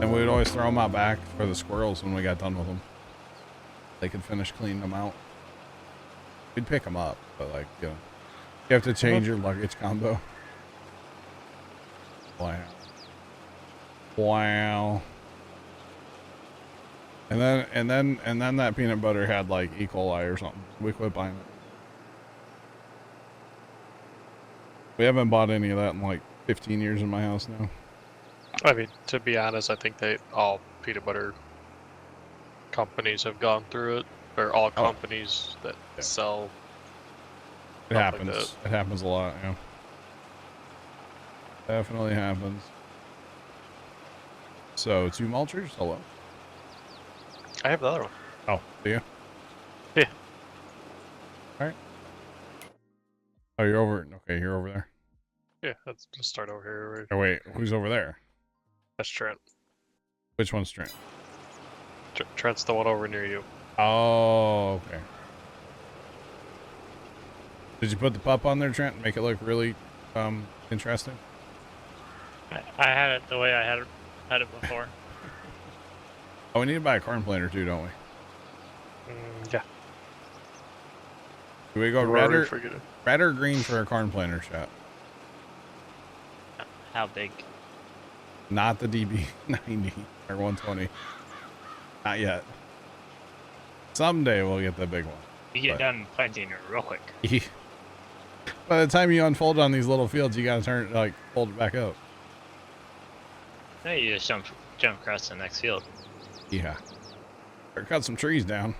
And we would always throw them out back for the squirrels when we got done with them. They could finish cleaning them out. We'd pick them up, but like, you know, you have to change your luggage combo. Wow. Wow. And then that peanut butter had like E. coli or something. We quit buying it. We haven't bought any of that in like 15 years in my house now. I mean, to be honest, I think all peanut butter companies have gone through it, or all companies that sell. It happens. Like it happens a lot, yeah. Definitely happens. So, 2 mulchers? Hello. I have the other one. Oh, do you? Yeah. All right. Oh, you're over. Okay, you're over there. Yeah, let's start over here. Oh, wait, who's over there? That's Trent. Which one's Trent? Trent's the one over near you. Oh, okay. Did you put the pup on there, Trent, and make it look really interesting? I had it the way I had it before. Oh, we need to buy a corn planter too, don't we? Yeah. Do we go red or green for a corn planter shot? How big? Not the DB90 or 120. Not yet. Someday we'll get the big one. You get done planting it real quick. By the time you unfold on these little fields, you gotta turn it, fold it back up. No, you just jump across the next field. Yeah. Or cut some trees down.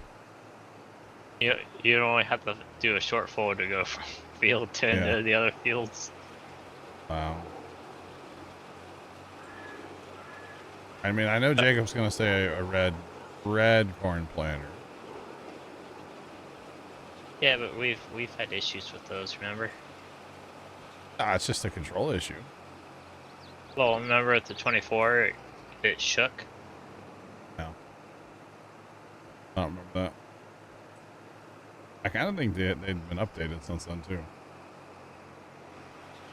You only have to do a short fold to go from field to into the other fields. Wow. I mean, I know Jacob's gonna say a red corn planter. Yeah, but we've had issues with those, remember? Ah, it's just a control issue. Well, remember at the 24, it shook? No. I don't remember that. I kind of think they'd been updated since then, too.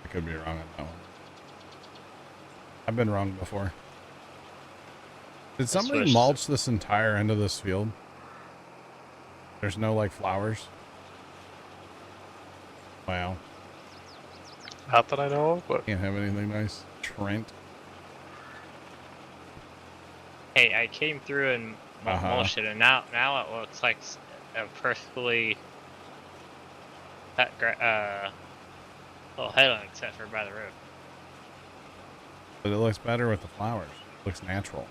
I could be wrong on that one. I've been wrong before. Did somebody mulch this entire end of this field? There's no, like, flowers? Wow. Not that I know of, but... Can't have anything nice. Trent. Hey, I came through and mulched it, and now it looks like a perfectly... little headland except for by the road. But it looks better with the flowers. It looks natural.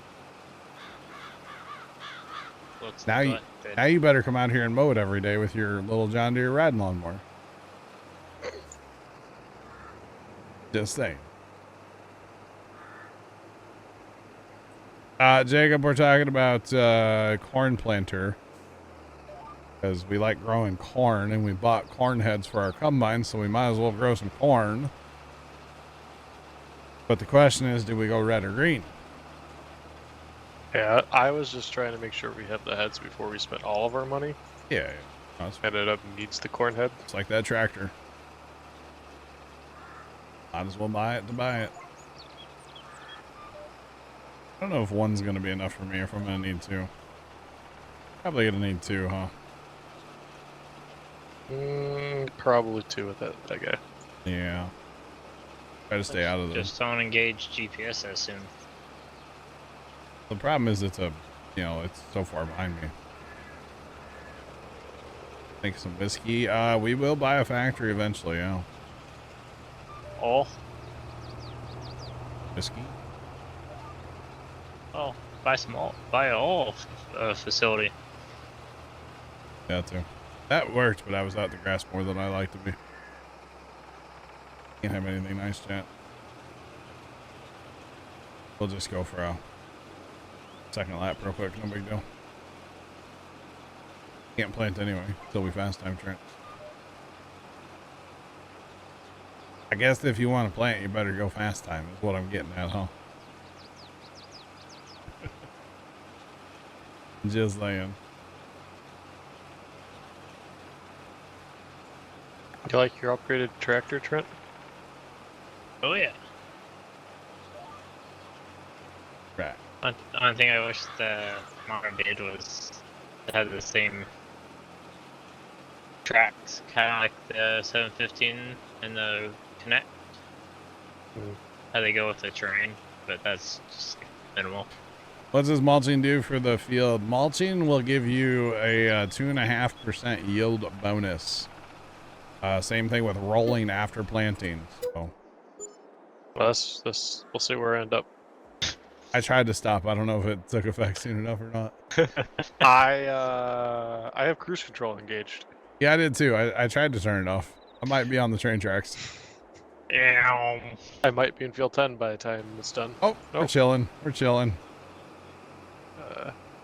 Looks now you better come out here and mow it every day with your little John Deere riding lawnmower. Just saying. Jacob, we're talking about corn planter because we like growing corn and we bought corn heads for our combine, so we might as well grow some corn. But the question is, do we go red or green? Yeah, I was just trying to make sure we have the heads before we spent all of our money. Yeah. Ended up needs the corn head. It's like that tractor. Might as well buy it to buy it. I don't know if one's going to be enough for me or if I'm going to need 2. Probably going to need 2, huh? Probably 2 with that guy. Yeah. Try to stay out of Just don't engage GPS as soon. The problem is it's so far behind me. Make some whiskey. We will buy a factory eventually, yeah. Oh. Whiskey? Oh, buy a oil facility. Yeah, too. That worked, but I was out the grass more than I like to be. Can't have anything nice, chat. We'll just go for a second lap real quick, no big deal. Can't plant anyway, till we fast time Trent. I guess if you want to plant, you better go fast time, is what I'm getting at, huh? Just saying. You like your upgraded tractor, Trent? Oh yeah. Right. One thing I wish the modern did was it had the same tracks, kind of like the 715 and the Connect. How they go with the terrain, but that's just minimal. What does mulching do for the field? Mulching will give you a 2.5% yield bonus. Same thing with rolling after planting. So Well, we'll see where I end up. I tried to stop. I don't know if it took effect soon enough or not. I have cruise control engaged. Yeah, I did too. I tried to turn it off. I might be on the train tracks. Yeah. I might be in field 10 by the time it's done. Oh, we're chilling. We're chilling.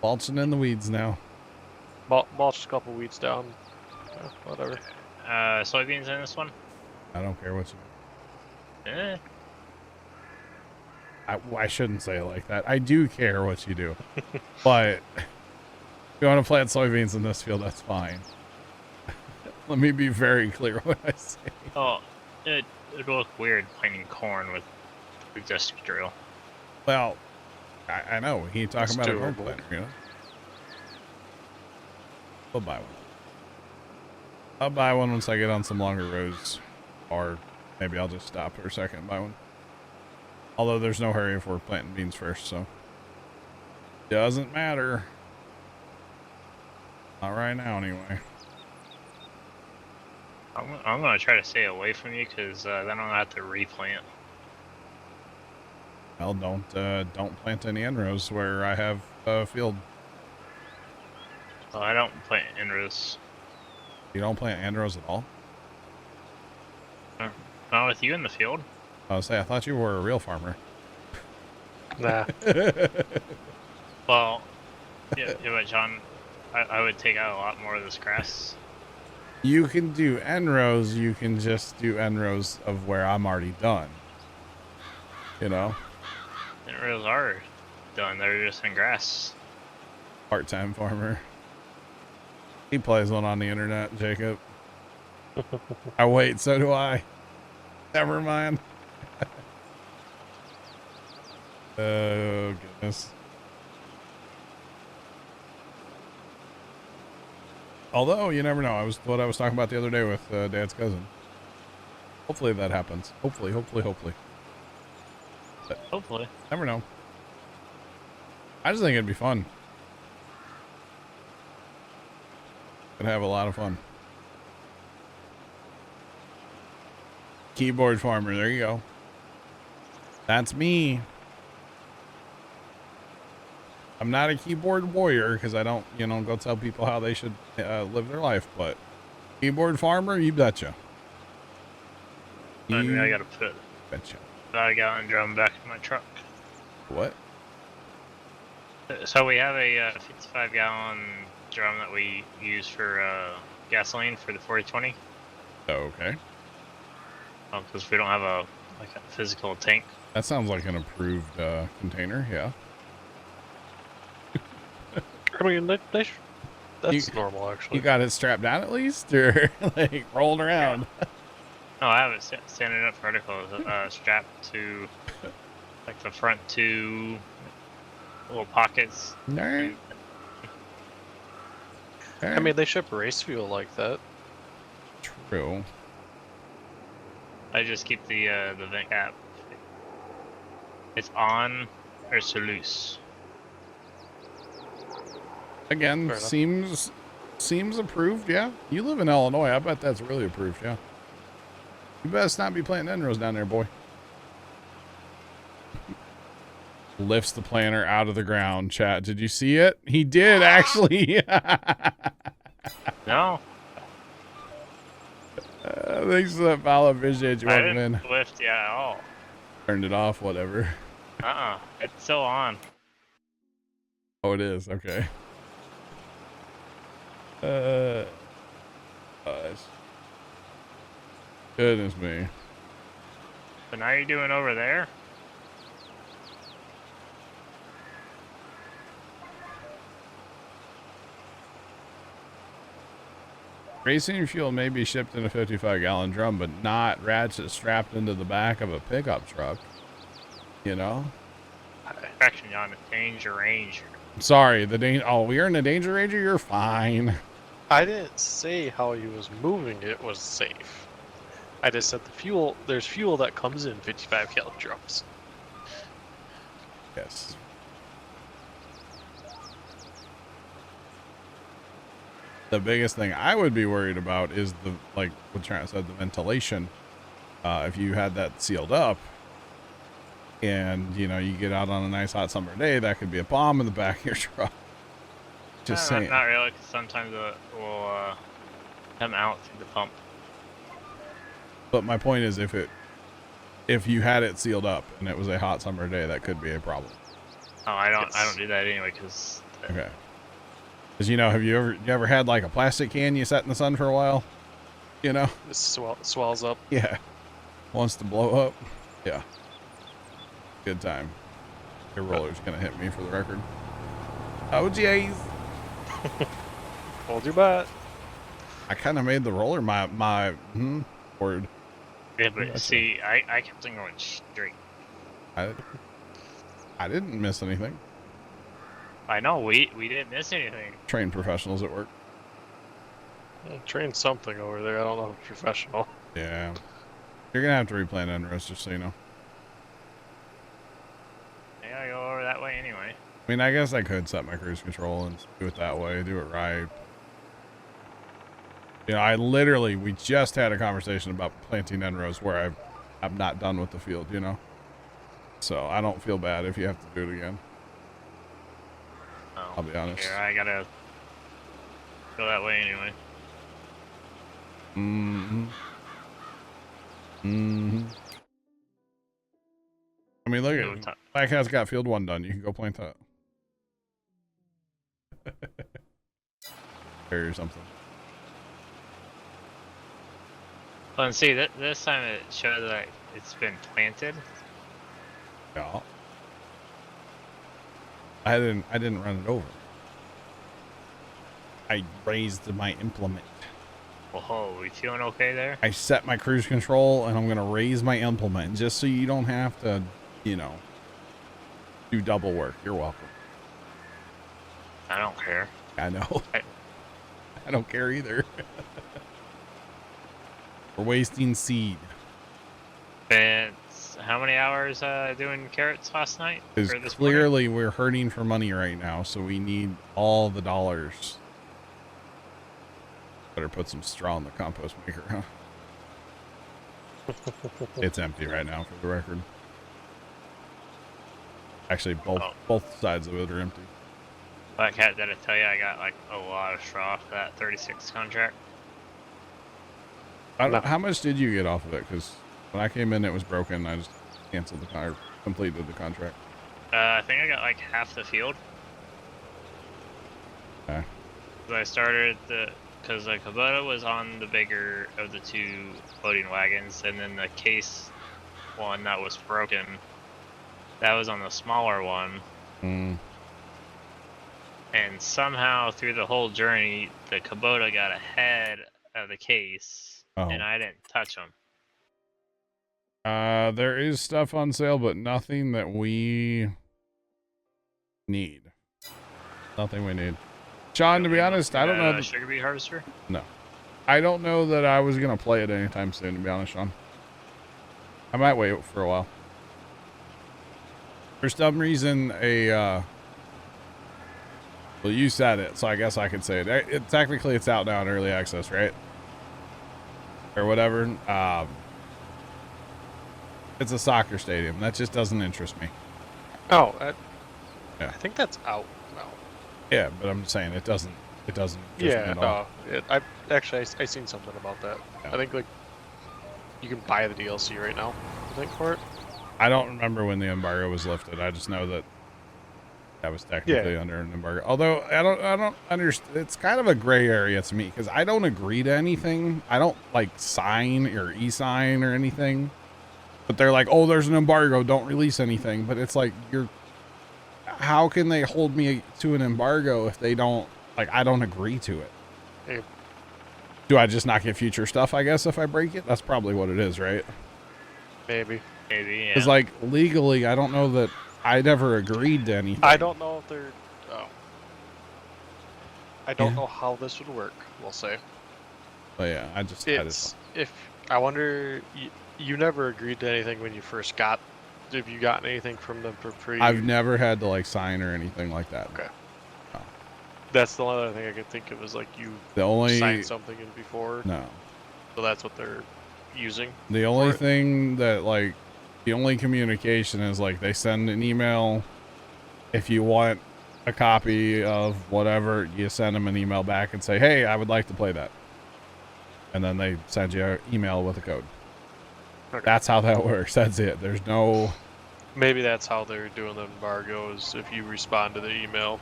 Mulching in the weeds now. Mulched a couple weeds down. Whatever. Soybeans in this one? I don't care what you do. Eh. I shouldn't say it like that. I do care what you do. But if you want to plant soybeans in this field, that's fine. Let me be very clear what I say. Oh, it would look weird planting corn with a disc drill. Well, I know. He talking about a corn doable. planter, you know? We'll buy one. I'll buy one once I get on some longer roads. Or maybe I'll just stop for a second and buy one. Although there's no hurry if we're planting beans first, so. Doesn't matter. Not right now, anyway. I'm gonna try to stay away from you because then I'll have to replant. Well, don't plant any rows where I have a field. Oh, I don't plant inrows. You don't plant rows at all? Not with you in the field. I thought you were a real farmer. Nah. Well, yeah, but John, I would take out a lot more of this grass. You can do rows. You can just do rows of where I'm already done. You know? Inrows are done. They're just in grass. Part-time farmer. He plays one on the internet, Jacob. Wait, so do I. Never mind. Oh, goodness. Although, you never know. What I was talking about the other day with Dad's cousin. Hopefully that happens. Hopefully. But Hopefully. never know. I just think it'd be fun. Could have a lot of fun. Keyboard farmer, there you go. That's me. I'm not a keyboard warrior because I don't, go tell people how they should live their life, but keyboard farmer, you betcha. I mean, I gotta put Betcha. about a gallon drum back in my truck. What? So we have a 55 gallon drum that we use for gasoline for the 4020. Okay. Because we don't have a physical tank. That sounds like an approved container, yeah. I mean, that's normal, actually. You got it strapped down at least, or like rolling around? No, I have it standing up vertical, strapped to like the front two little pockets. No. I mean, they ship race fuel like that. True. I just keep the vent cap. It's on or it's loose. Again, seems approved, yeah. You live in Illinois, I bet that's really approved, yeah. You best not be planting enros down there, boy. Lifts the planter out of the ground, chat. Did you see it? He did, actually. No. Thanks for that follow. Appreciate you I welcome in. didn't lift at all. Turned it off, whatever. It's still on. Oh, it is. Okay. Gosh. Goodness me. But now you're doing over there? Racing fuel may be shipped in a 55-gallon drum, but not ratchet strapped into the back of a pickup truck. You know? Correction on the Danger Ranger. Sorry, oh, we are in a Danger Ranger? You're fine. I didn't say how he was moving it was safe. I just said the fuel. There's fuel that comes in 55 cal drums. Yes. The biggest thing I would be worried about is like what Trent said, the ventilation. If you had that sealed up and, you know, you get out on a nice hot summer day, that could be a bomb in the back of your truck. Just saying. Not really, because sometimes it will come out through the pump. But my point is, if you had it sealed up and it was a hot summer day, that could be a problem. Oh, I don't do that anyway, because... Okay. Because, you know, have you ever had like a plastic can you set in the sun for a while? You know? It swells up. Yeah. Wants to blow up. Yeah. Good time. Your roller's gonna hit me for the record. Oh jeez. Hold your butt. I kind of made the roller my word. Yeah, but see, I kept on going straight. I didn't miss anything. I know, we didn't miss anything. Trained professionals at work. I'll train something over there. I don't know if it's professional. Yeah. You're gonna have to replan Enros, just so you know. I gotta go over that way anyway. I mean, I guess I could set my cruise control and do it that way, do it right. You know, we just had a conversation about planting Enros where I'm not done with the field, you know? So I don't feel bad if you have to do it again. Oh, I'll be honest. Here, I gotta go that way anyway. I mean, look at Black Hat's got field 1 done. You can go plant that. Or something. Well, and see, this time it showed that it's been planted. Yeah. I didn't run it over. I raised my implement. Whoa, we feeling okay there? I set my cruise control and I'm going to raise my implement just so you don't have to, you know, do double work. You're welcome. I don't care. I know. I don't care either. We're wasting seed. And how many hours doing carrots last night? Because clearly we're hurting for money right now, so we need all the dollars. Better put some straw in the compost maker, huh? It's empty right now, for the record. Actually, both sides of it are empty. Black Hat, did I tell you I got like a lot of straw for that 36 contract? How much did you get off of it? Because when I came in, it was broken. I just canceled completed the contract. I think I got like half the field. Okay. I started because the Kubota was on the bigger of the 2 loading wagons, and then the case one that was broken, that was on the smaller one. And somehow through the whole journey, the Kubota got ahead of the case, and I didn't touch them. There is stuff on sale, but nothing that we need. Nothing we need. Sean, to be honest, I don't know. Sugar beet harvester? No. I don't know that I was going to play it anytime soon, to be honest, Sean. I might wait for a while. For some reason, well, you said it, so I guess I could say it. Technically, it's out now in early access, right? Or whatever. It's a soccer stadium. That just doesn't interest me. Oh, yeah. I think that's out now. Yeah, but I'm just saying it doesn't interest me at all. I seen something about that. Yeah. I think like you can buy the DLC right now. I think for it. I don't remember when the embargo was lifted. I just know that was technically under an embargo. Although I don't understand. It's kind of a gray area to me because I don't agree to anything. I don't like sign or e-sign or anything. But they're like, oh, there's an embargo. Don't release anything. But it's like, how can they hold me to an embargo if they don't, like, I don't agree to it? Yeah. Do I just not get future stuff, I guess, if I break it? That's probably what it is, right? Maybe. Maybe, yeah. Because, like, legally, I don't know that I never agreed to anything. I don't know if they're. Oh. I don't Yeah. know how this would work. We'll say. But yeah, I just If I wonder, you never agreed to anything when you first got. Have you gotten anything from them for free? I've never had to like sign or anything like that. Okay. No. That's the only other thing I could think of is like you The only signed something in before. no. So that's what they're using. The only thing that like the only communication is like they send an email. If you want a copy of whatever, you send them an email back and say, "Hey, I would like to play that," and then they send you an email with a code. Okay. That's how that works. That's it. There's no. Maybe that's how they're doing the embargoes. If you respond to the email,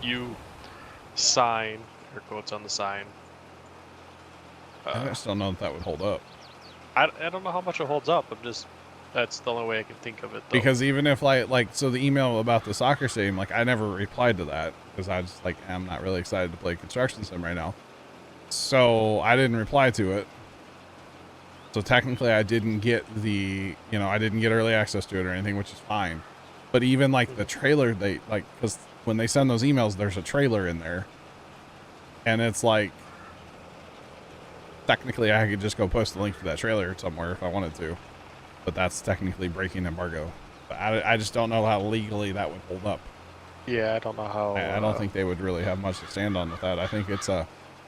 you sign, air quotes on the sign. I just don't know if that would hold up. I don't know how much it holds up. That's the only way I can think of it. Though. Because even if so the email about the soccer stadium, like I never replied to that because I just like I'm not really excited to play construction sim right now. So I didn't reply to it. So technically I didn't get I didn't get early access to it or anything, which is fine. But even like the trailer, they like, because when they send those emails, there's a trailer in there. And it's like, technically I could just go post a link to that trailer somewhere if I wanted to. But that's technically breaking embargo. But I just don't know how legally that would hold up. Yeah, I don't know how. I don't think they would really have much to stand on with that. I think it's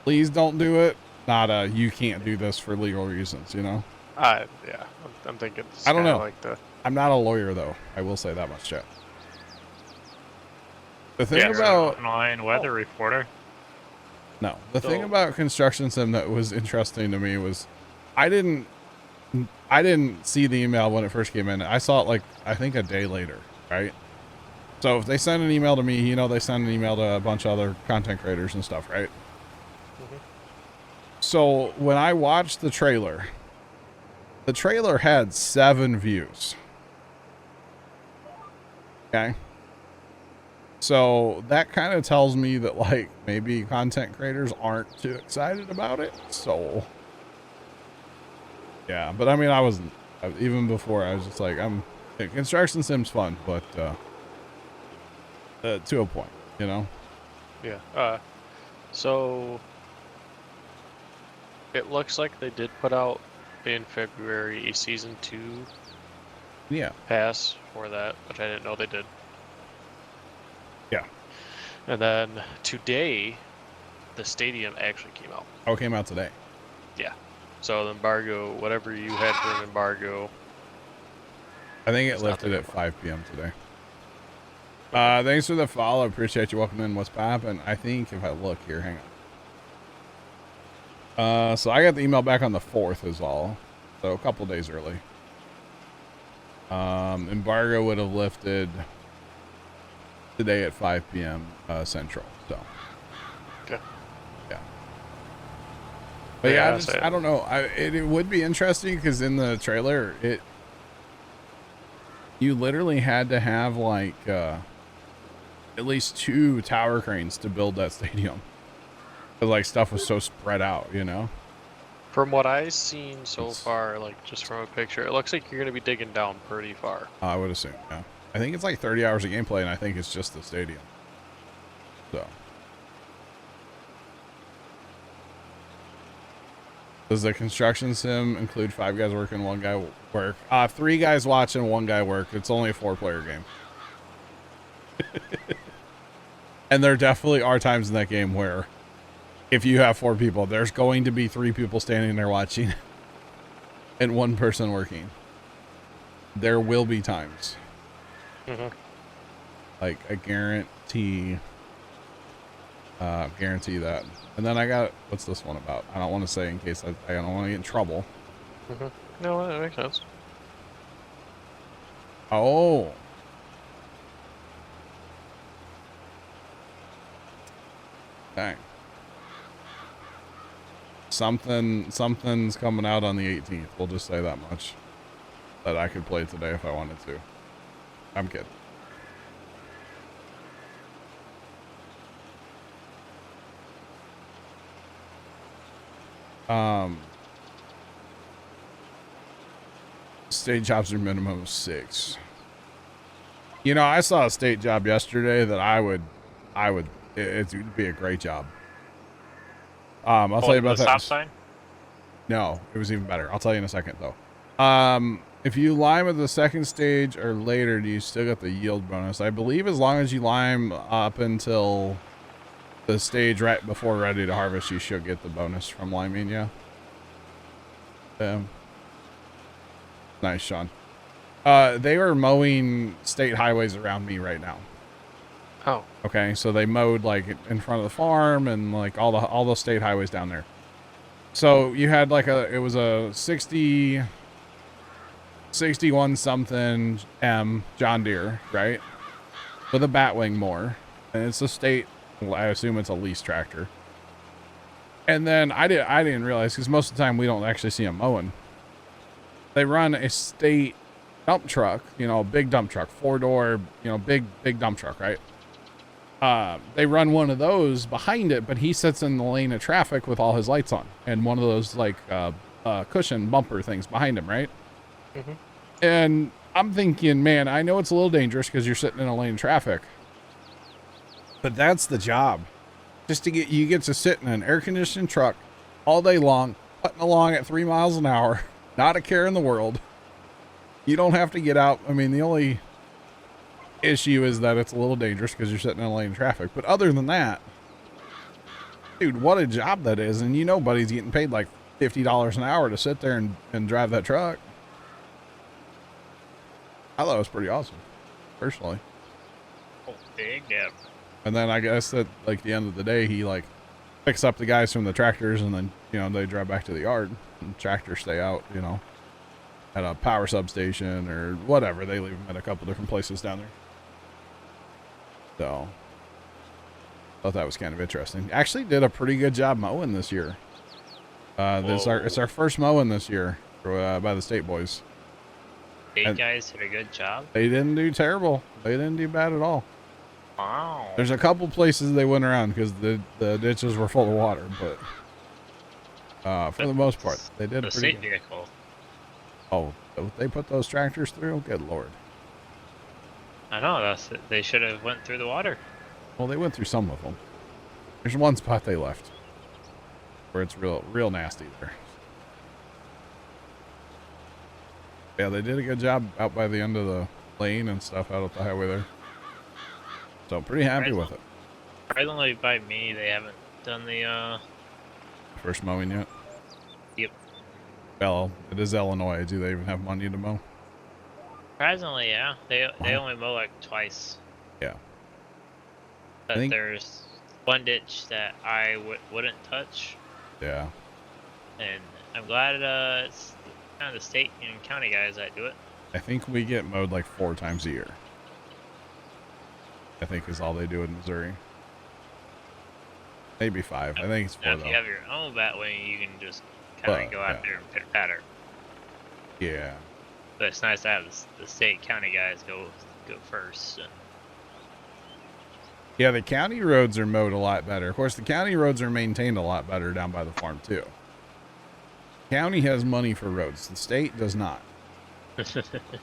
please don't do it. Not you can't do this for legal reasons, Yeah, I'm thinking. I don't know. Like I'm not a lawyer though. I will say that much, chat. The thing Yeah, about online weather reporter. the thing about construction sim that was interesting to me was I didn't see the email when it first came in. I saw it like I think a day later, right? So if they send an email to me, they send an email to a bunch of other content creators and stuff, right? So when I watched the trailer had 7 views. Okay. So that kind of tells me that like maybe content creators aren't too excited about it. So yeah, but I mean, I wasn't even before. I was just like, construction sim's fun, but to a point, Yeah. So it looks like they did put out in February a season 2 pass for that, which I didn't know they did. Yeah. And then today, the stadium actually came out. Oh, it came out today. Yeah. So the embargo, whatever you had for an embargo. I think it lifted at 5 p.m. today. Thanks for the follow. Appreciate you welcoming in. What's poppin'? I think if I look here, hang on. So I got the email back on the 4th is all. So a couple days early. Embargo would have lifted today at 5 p.m. Central. So. Okay. Yeah. But yeah, I don't know. It would be interesting because in the trailer, you literally had to have like at least 2 tower cranes to build that stadium. Because like stuff was so spread out, From what I've seen so far, like just from a picture, it looks like you're going to be digging down pretty far. I would assume, yeah. I think it's like 30 hours of gameplay, and I think it's just the stadium. So. Does the construction sim include 5 guys working, 1 guy work? 3 guys watching, 1 guy work. It's only a 4-player game. And there definitely are times in that game where if you have 4 people, there's going to be 3 people standing there watching and 1 person working. There will be times. Like I guarantee that. And then I got, what's this one about? I don't want to say in case I don't want to get in trouble. No, that makes sense. Oh. Dang. Something's coming out on the 18th. We'll just say that much. That I could play today if I wanted to. I'm kidding. Stage jobs are minimum of 6. You know, I saw a state job yesterday that it would be a great job. I'll tell you about the that. stop sign? No, it was even better. I'll tell you in a second, though. If you lime at the second stage or later, do you still get the yield bonus? I believe as long as you lime up until the stage right before ready to harvest, you should get the bonus from liming, yeah. Nice, Sean. They are mowing state highways around me right now. Oh. Okay, so they mowed like in front of the farm and like all the state highways down there. So you had like it was a 61 something M John Deere, right? With a Batwing mower, and it's a state. Well, I assume it's a lease tractor. And then I didn't realize, because most of the time we don't actually see them mowing. They run a state dump truck, you know, big dump truck, 4-door, you know, big dump truck, right? They run one of those behind it, but he sits in the lane of traffic with all his lights on, and one of those like cushion bumper things behind him, right? Mm-hmm. And I'm thinking, man, I know it's a little dangerous because you're sitting in a lane of traffic, but that's the job. Just to you get to sit in an air-conditioned truck all day long, putting along at 3 miles an hour, not a care in the world. You don't have to get out. I mean, the only issue is that it's a little dangerous because you're sitting in a lane of traffic. But other than that, dude, what a job that is. And you know, buddy's getting paid like $50 an hour to sit there and drive that truck. I thought it was pretty awesome, personally. Oh, big, yeah. And then I guess at like the end of the day, he like picks up the guys from the tractors, and then, you know, they drive back to the yard, and tractors stay out, you know, at a power substation or whatever. They leave them at a couple different places down there. So thought that was kind of interesting. Actually did a pretty good job mowing this year. It's our first mowing this year by the state boys. State guys did a good job. They didn't do terrible. They didn't do bad at all. Wow. There's a couple places they went around because the ditches were full of water, but for the most part, they did the pretty state good. vehicle. Oh, they put those tractors through? Good Lord. I know, they should have went through the water. Well, they went through some of them. There's one spot they left where it's real nasty there. Yeah, they did a good job out by the end of the lane and stuff out up the highway there. So pretty happy with it. Surprisingly, by me, they haven't done the First mowing yet? Yep. Well, it is Illinois. Do they even have money to mow? Surprisingly, yeah. They only mow like twice. Yeah. But there's one ditch that I wouldn't touch. Yeah. And I'm glad it's kind of the state and county guys that do it. I think we get mowed like 4 times a year. I think is all they do in Missouri. Maybe 5. I think it's 4 now, though. if you have your own Batwing, you can just kind of go out there and pitter-patter. Yeah. But it's nice to have the state county guys go first. And Yeah, the county roads are mowed a lot better. Of course, the county roads are maintained a lot better down by the farm too. County has money for roads. The state does not.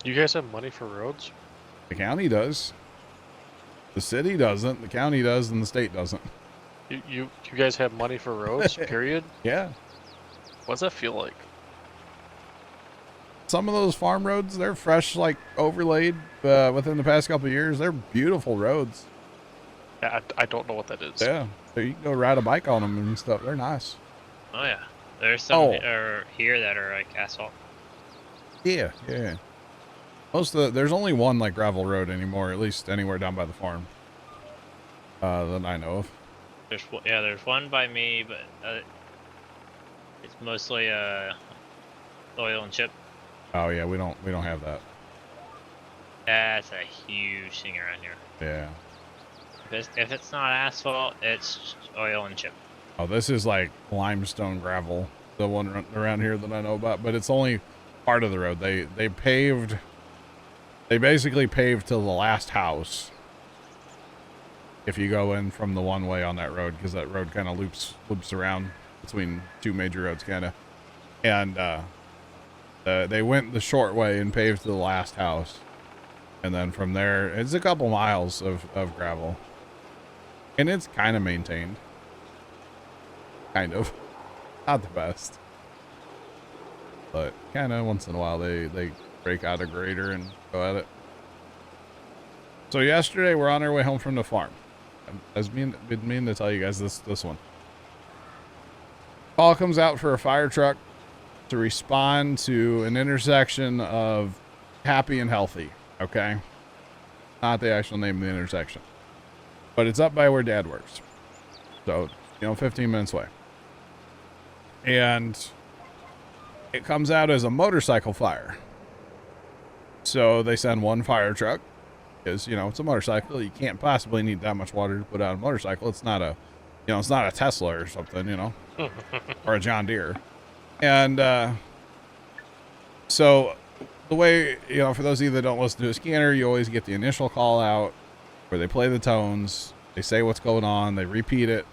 You guys have money for roads? The county does. The city doesn't. The county does, and the state doesn't. You guys have money for roads, period? Yeah. What does that feel like? Some of those farm roads, they're fresh, like overlaid within the past couple of years. They're beautiful roads. Yeah, I don't know what that is. Yeah. So you can go ride a bike on them and stuff. They're nice. oh yeah, there's some here that are like asphalt. Yeah, yeah. There's only one like gravel road anymore, at least anywhere down by the farm. That I know of. There's one by me, but it's mostly oil and chip. Oh yeah, we don't have that. That's a huge thing around here. Yeah. If it's not asphalt, it's oil and chip. Oh, this is like limestone gravel, the one around here that I know about, but it's only part of the road. They basically paved to the last house. If you go in from the one way on that road, because that road kind of loops around between 2 major roads, kind of, and they went the short way and paved to the last house, And then from there, it's a couple miles of gravel. And it's kind of maintained. Kind of. Not the best. But kind of once in a while, they break out a grader and go at it. So yesterday, we're on our way home from the farm. I've been meaning to tell you guys this one. Call comes out for a fire truck to respond to an intersection of Happy and Healthy. Okay, not the actual name of the intersection, but it's up by where Dad works, so 15 minutes away. And it comes out as a motorcycle fire, so they send one fire truck because it's a motorcycle. You can't possibly need that much water to put out a motorcycle. It's not a it's not a Tesla or something, or a John Deere. And so the way, for those of you that don't listen to a scanner, you always get the initial call out where they play the tones, they say what's going on, they repeat it.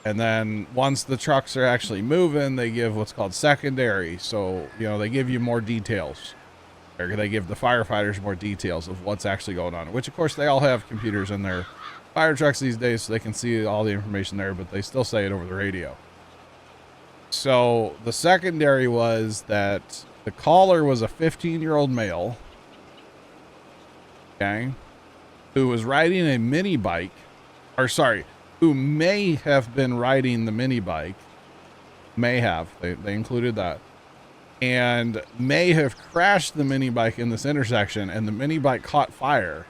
And then once the trucks are actually moving, they give what's called secondary. So, they give you more details, or they give the firefighters more details of what's actually going on, which of course they all have computers in their fire trucks these days, so they can see all the information there, but they still say it over the radio. So the secondary was that the caller was a 15-year-old male, okay, who was riding a mini bike, who may have been riding the mini bike, they included that, and may have crashed the mini bike in this intersection, and the mini bike caught fire,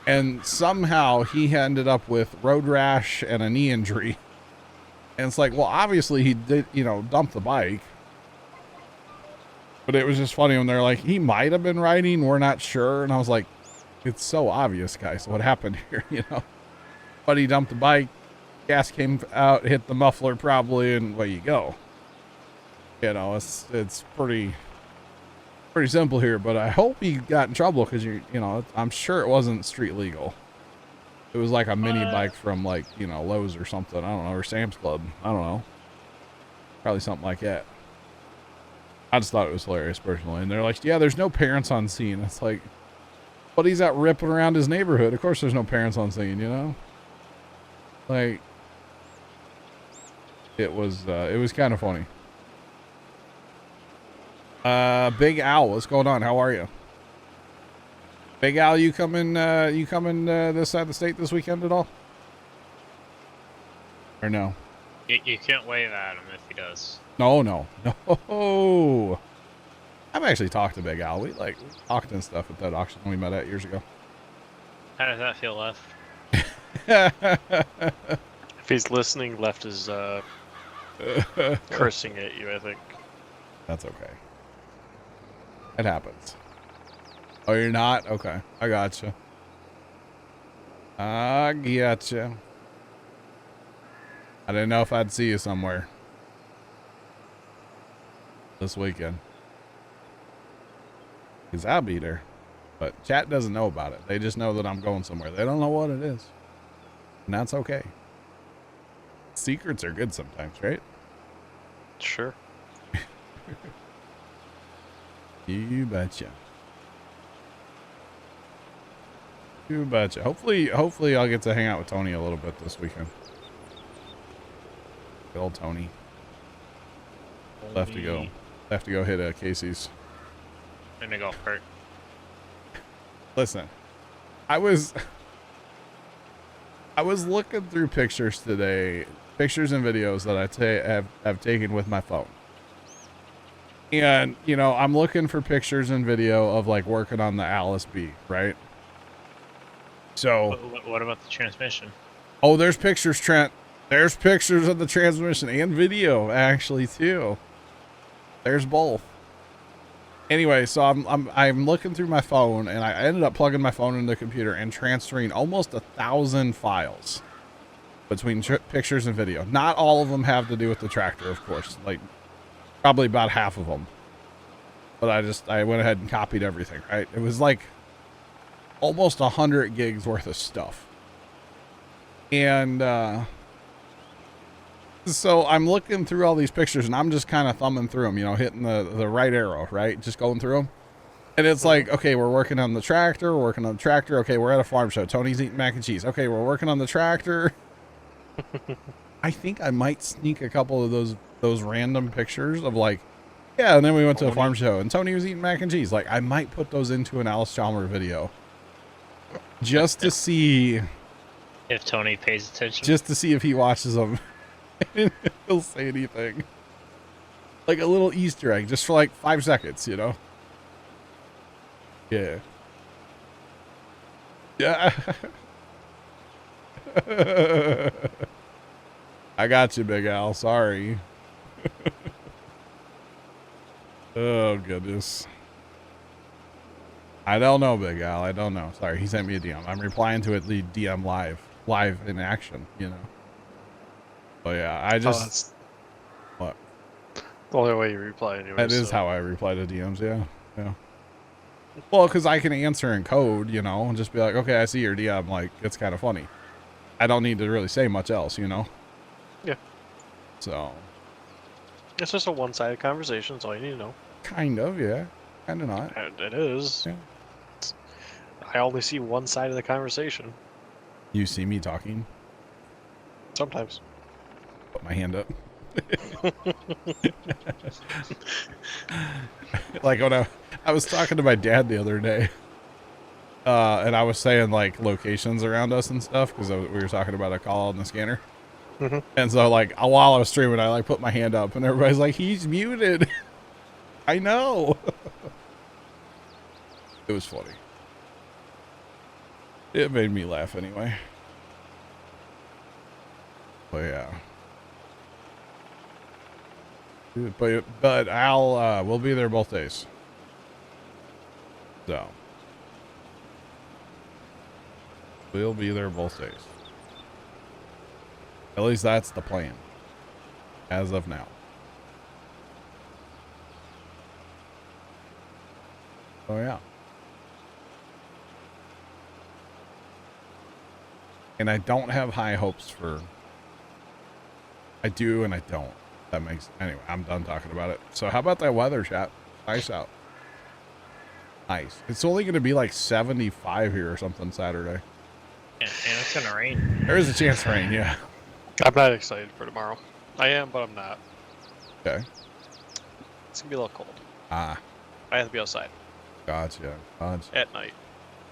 and somehow he ended up with road rash and a knee injury. And it's like, well, obviously he did, dump the bike. But it was just funny when they're like, he might have been riding, we're not sure. And I was like, it's so obvious, guys, what happened here, But he dumped the bike, gas came out, hit the muffler probably, and away you go. It's pretty simple here, but I hope he got in trouble because I'm sure it wasn't street legal. It was like a mini bike from Lowe's or something. I don't know, or Sam's Club. I don't know. Probably something like that. I just thought it was hilarious personally. And they're like, yeah, there's no parents on scene. It's like, but he's out ripping around his neighborhood. Of course there's no parents on scene, Like, it was kind of funny. Big Al, what's going on? How are you? Big Al, you coming this side of the state this weekend at all? Or no? You can't wave at him if he does. No. I've actually talked to Big Al. We talked and stuff at that auction we met at years ago. How does that feel, Left? If he's listening, Left is cursing at you, I think. That's okay. It happens. Oh, you're not? Okay. I gotcha. I didn't know if I'd see you somewhere this weekend. Because I'll be there. But chat doesn't know about it. They just know that I'm going somewhere. They don't know what it is. And that's okay. Secrets are good sometimes, right? Sure. You betcha. You betcha. Hopefully I'll get to hang out with Tony a little bit this weekend. Good old Tony. Left to go hit Casey's. In a golf cart. Listen, I was looking through pictures today, pictures and videos that I have taken with my phone. And, I'm looking for pictures and video of working on the Alice B, right? So. What about the transmission? Oh, there's pictures, Trent. There's pictures of the transmission and video actually too. There's both. Anyway, so I'm looking through my phone, and I ended up plugging my phone into the computer and transferring almost 1,000 files between pictures and video. Not all of them have to do with the tractor, of course. Probably about half of them. But I went ahead and copied everything. Right? It was almost 100 gigs worth of stuff, and so I'm looking through all these pictures, and I'm just kind of thumbing through them, hitting the right arrow, right? Just going through them. And it's like, okay, we're working on the tractor. Okay, we're at a farm show. Tony's eating mac and cheese. Okay, we're working on the tractor. I think I might sneak a couple of those random pictures of like, yeah, and then we went to a farm show and Tony was eating mac and cheese. Like, I might put those into an Alice Chalmers video just to see If Tony pays attention. just to see if he watches them and if he'll say anything. Like a little Easter egg, just for like 5 seconds, you know? Yeah. Yeah. I got you, Big Al. Sorry. Oh, goodness. I don't know, Big Al. I don't know. Sorry, he sent me a DM. I'm replying to it, the DM live in action, you know? So, yeah, I just... What? The only way you reply anyway. That is how I reply to DMs, yeah. Yeah. Well, because I can answer in code, you know, and just be like, okay, I see your DM. Like, it's kind of funny. I don't need to really say much else, you know? Yeah. So. It's just a one-sided conversation, that's all you need to know. Kind of, yeah. Kind of not. And it is. Yeah. I only see one side of the conversation. You see me talking? Sometimes. Put my hand up. Like when I was talking to my dad the other day, and I was saying like locations around us and stuff because we were talking about a call on the scanner. And so like while I was streaming, I like put my hand up and everybody's like, he's muted. I know. It was funny. It made me laugh anyway. But yeah. But Al, we'll be there both days. So. We'll be there both days. At least that's the plan. As of now. Oh yeah. And I don't have high hopes for... I do and I don't. That makes... Anyway, I'm done talking about it. So how about that weather, chat? Nice out. Nice. It's only going to be like 75 here or something Saturday. And it's going to rain. There is a chance of rain, yeah. I'm not excited for tomorrow. I am, but I'm not. Okay. It's going to be a little cold. Ah. I have to be outside. Gotcha. Gotcha. At night.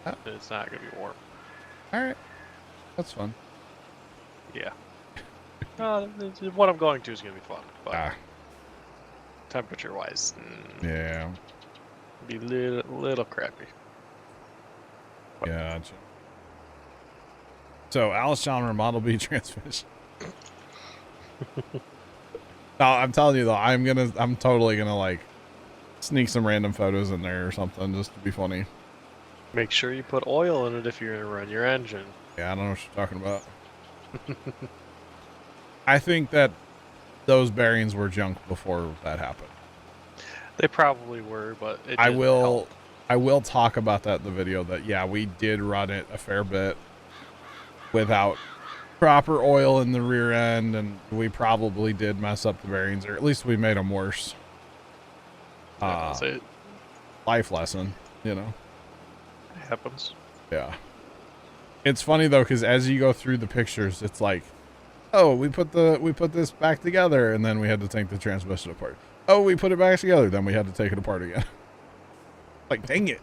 Ah. It's not going to be warm. Alright. That's fun. Yeah. What I'm going to is going to be fun. But temperature-wise, yeah. Be little crappy. Gotcha. So, Alice Chalmers Model B transmission. No, I'm telling you though, I'm totally gonna like sneak some random photos in there or something just to be funny. Make sure you put oil in it if you're gonna run your engine. Yeah, I don't know what you're talking about. I think that those bearings were junk before that happened. They probably were, but it I didn't will help. talk about that in the video that yeah, we did run it a fair bit without proper oil in the rear end, and we probably did mess up the bearings, or at least we made them worse. Life lesson, you know. It happens. Yeah. It's funny though, because as you go through the pictures, it's like, oh, we put this back together, and then we had to take the transmission apart. Oh, we put it back together, then we had to take it apart again. Like, dang it.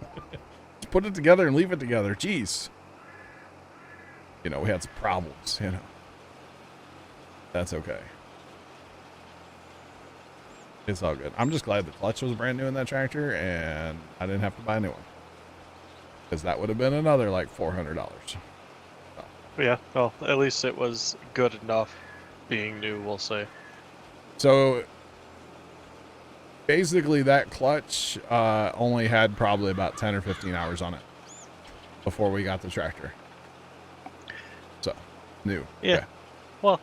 Just put it together and leave it together. Jeez. You know, we had some problems, you know. That's okay. It's all good. I'm just glad the clutch was brand new in that tractor, and I didn't have to buy a new one. Because that would have been another, like, $400. So. Yeah, well, at least it was good enough being new, we'll say. So, basically, that clutch only had probably about 10 or 15 hours on it before we got the tractor. So, new. Yeah. Okay. Well,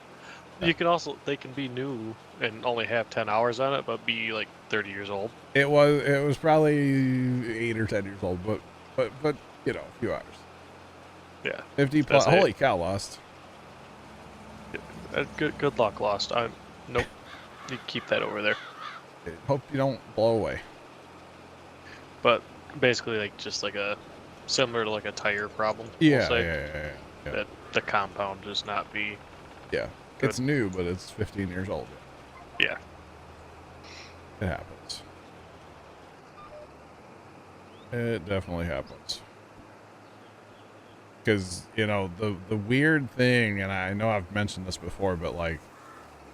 you can also, they can be new and only have 10 hours on it, but be like 30 years old. It was probably 8 or 10 years old, but you know, a few hours. Yeah. 50 plus. Holy cow, Lost. Good luck, Lost. Nope. You keep that over there. Hope you don't blow away. But basically like just like a similar to like a tire problem. Yeah, we'll say, yeah. that the compound does not be. Yeah, Good. it's new, but it's 15 years old. Yeah. It happens. It definitely happens. Because, you know, the weird thing, and I know I've mentioned this before, but like,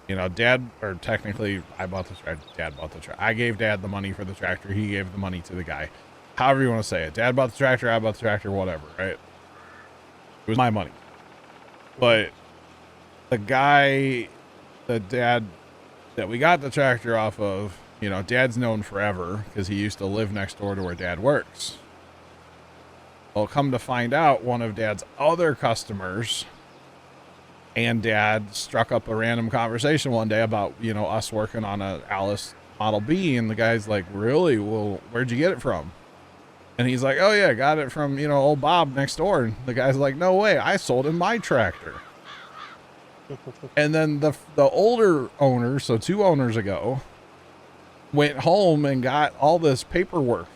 you know, Dad, or technically I bought the tractor, Dad bought the tractor. I gave Dad the money for the tractor. He gave the money to the guy. However you want to say it. Dad bought the tractor, I bought the tractor, whatever, right? It was my money. But the guy, the dad that we got the tractor off of, you know, Dad's known forever because he used to live next door to where Dad works. Well, come to find out, one of Dad's other customers and Dad struck up a random conversation one day about, you know, us working on a Alice Model B, and the guy's like, really? Well, where'd you get it from? And he's like, oh yeah, got it from, you know, old Bob next door. And the guy's like, no way, I sold him my tractor. And then the older owner, so 2 owners ago, went home and got all this paperwork.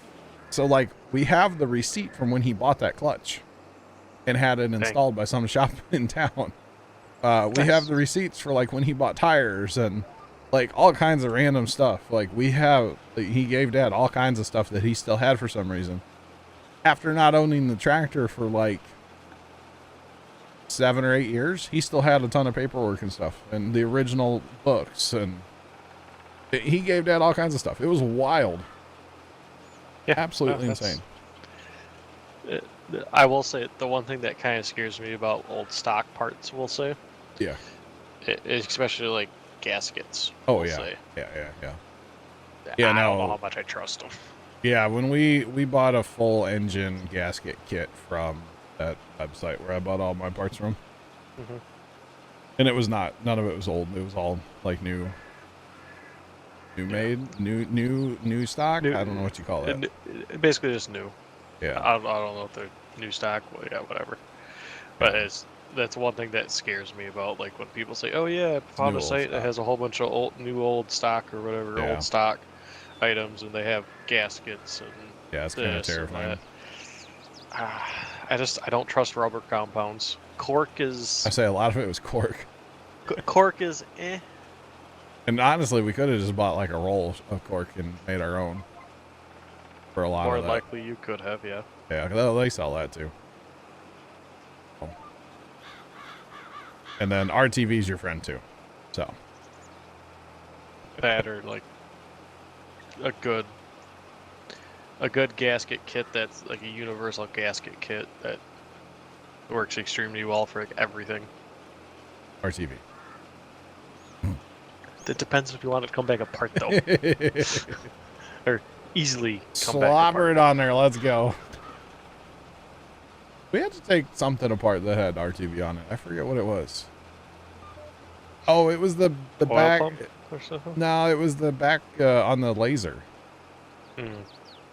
So like, we have the receipt from when he bought that clutch and had it installed by some shop in town. We have the receipts for like when he bought tires and like all kinds of random stuff. Like he gave Dad all kinds of stuff that he still had for some reason. After not owning the tractor for like 7 or 8 years, he still had a ton of paperwork and stuff and the original books, and he gave Dad all kinds of stuff. It was wild. Yeah, Absolutely insane. I will say the one thing that kind of scares me about old stock parts, we'll say. Yeah. Especially like gaskets. Oh we'll yeah. say. Yeah. I don't know how much I trust them. Yeah, when we bought a full engine gasket kit from that website where I bought all my parts from. Mm-hmm. And it was none of it was old. It was all like new made, new stock. I don't know what you call it. Basically just new. Yeah. I don't know if they're new stock. Well, yeah, whatever. But that's one thing that scares me about, like when people say, "Oh yeah, I found a site that has a whole bunch of old stock or whatever, old stock items, and they have gaskets and it's kind of terrifying. I don't trust rubber compounds. Cork is. I say a lot of it was cork. Cork is eh. And honestly, we could have just bought like a roll of cork and made our own. For a lot More of that. likely you could have, yeah. Yeah, they sell that too. And then RTV's your friend too, so. That or like a good gasket kit that's like a universal gasket kit that works extremely well for like everything. RTV. It depends if you want it to come back apart though. Or easily come back Slobber apart. it on there. Let's go. We had to take something apart that had RTV on it. I forget what it was. Oh, it was the Oil back. pump or something? No, it was the back on the laser.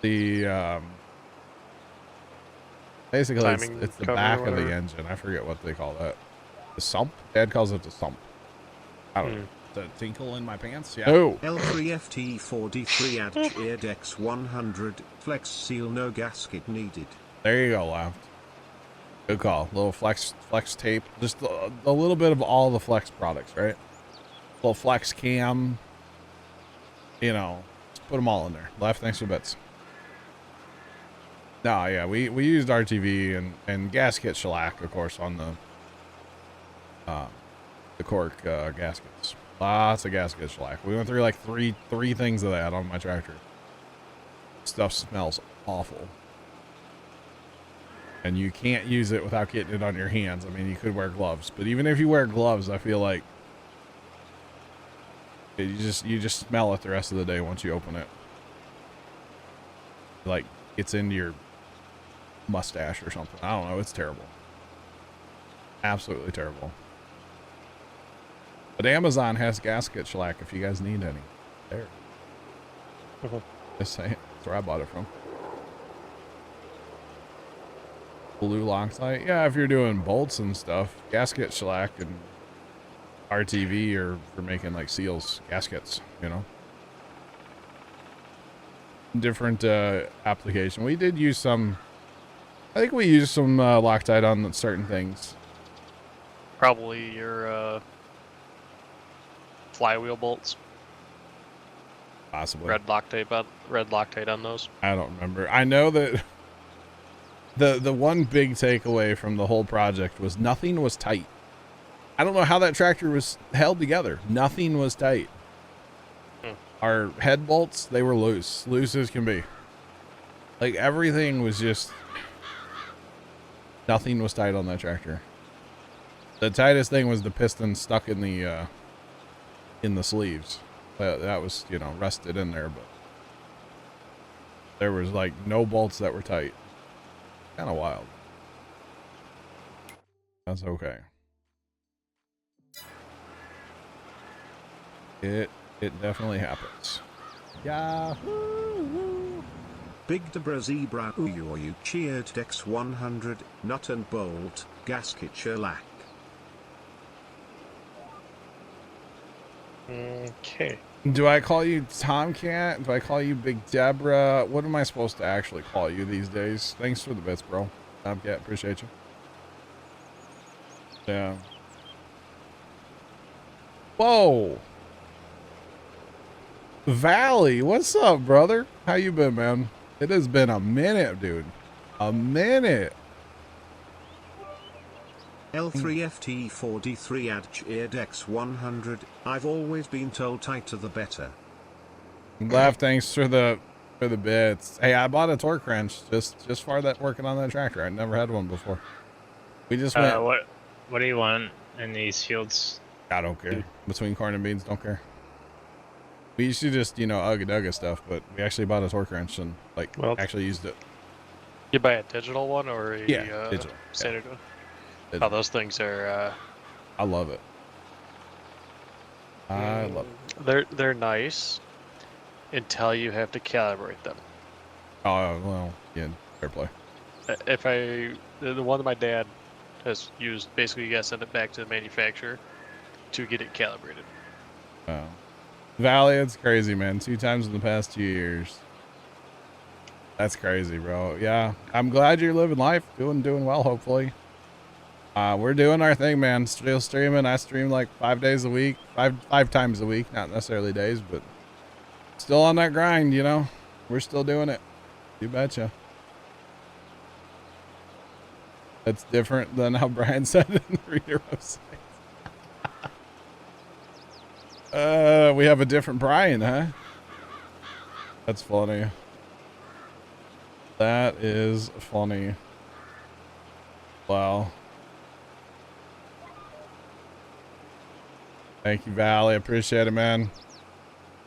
The basically it's the back of the engine. I forget what they call that. The sump. Dad calls it the sump. I don't know. The tinkle in my pants. Yeah. Oh. L3FT4D3 add Eardex 100 flex seal, no gasket needed. There you go, Left. Good call. Little flex tape. Just a little bit of all the flex products, right? Little flex cam. You know, just put them all in there. Left, thanks for bits. No, yeah, we used RTV and gasket shellac, of course, on the cork gaskets. Lots of gasket shellac. We went through like three things of that on my tractor. Stuff smells awful. And you can't use it without getting it on your hands. I mean, you could wear gloves, but even if you wear gloves, I feel like you just smell it the rest of the day once you open it. Like it's into your mustache or something. I don't know. It's terrible. Absolutely terrible. But Amazon has gasket shellac if you guys need any. There. Just saying. That's where I bought it from. Blue Loctite. Yeah, if you're doing bolts and stuff, gasket shellac and RTV are for making like seals, gaskets, you know. different application. We did use some. I think we used some Loctite on certain things. Probably your flywheel bolts. Possibly. Red Loctite on those. I don't remember. I know that the one big takeaway from the whole project was nothing was tight. I don't know how that tractor was held together. Nothing was tight. Our head bolts, they were loose as can be. Like everything was just, nothing was tight on that tractor. The tightest thing was the piston stuck in the sleeves. That was, you know, rusted in there, but there was like no bolts that were tight. Kind of wild. That's okay. It definitely happens. Yahoo! Big Debra Zebra you cheered Dex 100, nut and bolt, gasket shellac. Okay. Do I call you Tomcat? Do I call you Big Deborah? What am I supposed to actually call you these days? Thanks for the bits, bro. Tomcat, appreciate you. Yeah. Whoa. Valley, what's up, brother? How you been, man? It has been a minute, dude. A minute. L3FT4D3 add Cheerdex 100. I've always been told tighter the better. Laugh, thanks for the bits. Hey, I bought a torque wrench just for that working on that tractor. I never had one before. We just went. What do you want in these fields? I don't care. Between corn and beans, don't care. We used to just, you know, ugga stuff, but we actually bought a torque wrench and like actually used it. You buy a digital one or a digital standard one? Digital. Oh, those things are. I love it. I love it. They're nice until you have to calibrate them. Oh well, yeah, fair play. The one that my dad has used, basically you gotta send it back to the manufacturer to get it calibrated. Oh. Valley, it's crazy, man. 2 times in the past 2 years. That's crazy, bro. Yeah, I'm glad you're living life, doing well, hopefully. We're doing our thing, man. Still streaming. I stream like 5 days a week, five times a week, not necessarily days, but still on that grind, you know. We're still doing it. You betcha. That's different than how Brian said it in the reader website. We have a different Brian, huh? That's funny. That is funny. Wow. Thank you, Valley. Appreciate it, man.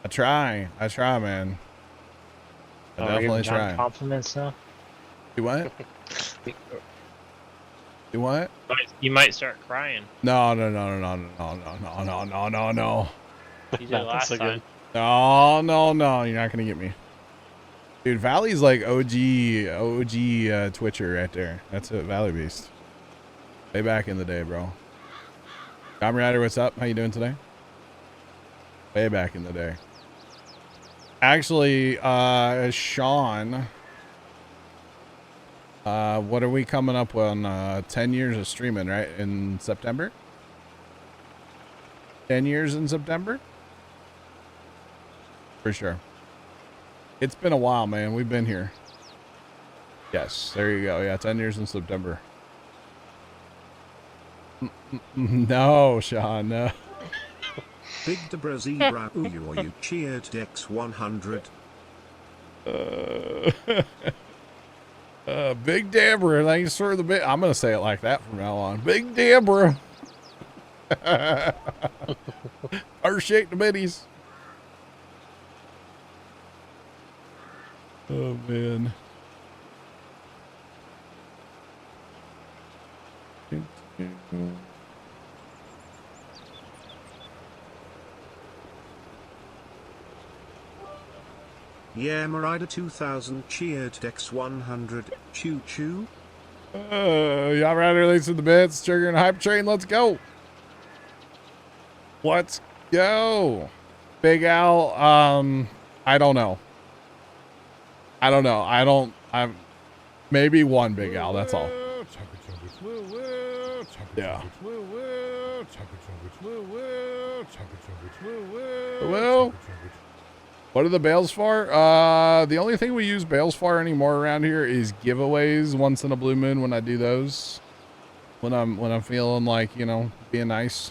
I try, man. I definitely try. Compliments now. You what? You what? You might start crying. No. You did last time. No. You're not gonna get me, dude. Valley's like OG Twitcher right there. That's it, Valley Beast. Way back in the day, bro. Comrade, what's up? How you doing today? Way back in the day. Actually, Sean, what are we coming up on? 10 years of streaming, right? In September? 10 years in September? For sure. It's been a while, man. We've been here. Yes, there you go. Yeah, 10 years in September. No, Sean, no. Big Debra Zebra you cheered Dex 100. Big Deborah, thanks for the bit. I'm gonna say it like that from now on. Big Deborah. Or shake the bitties. Oh man. Yeah, Marida 2000 cheered Dex 100. Choo choo. Y'all ready to release the bits? Trigger and hype train. Let's go. Let's go. Big Al. I don't know. I don't know. I'm maybe one Big Al. That's all. Yeah. Well, what are the bales for? The only thing we use bales for anymore around here is giveaways once in a blue moon when I do those. When I'm feeling like, you know, being nice.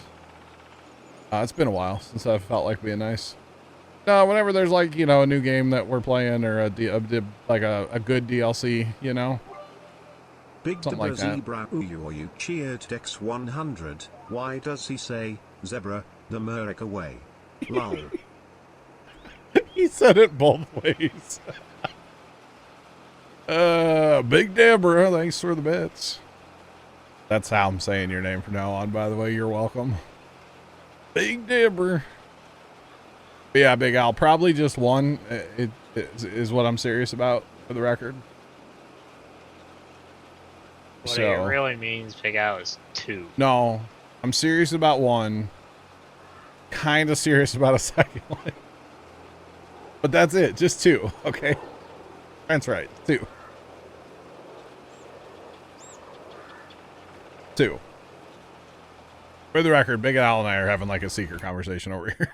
It's been a while since I've felt like being nice. No, whenever there's like, you know, a new game that we're playing or a good DLC, you know. Big Something like that. Zebra you cheered Dex 100. Why does he say, Zebra, the America way? Lol. He said it both ways. Big Deborah, thanks for the bits. That's how I'm saying your name from now on, by the way. You're welcome. Big Deborah. But yeah, Big Al, probably just one is what I'm serious about, for the record. What it really means, Big Al, is 2. No, I'm serious about one. Kind of serious about a second one. But that's it, just 2, okay? That's right, 2. 2. For the record, Big Al and I are having like a secret conversation over here.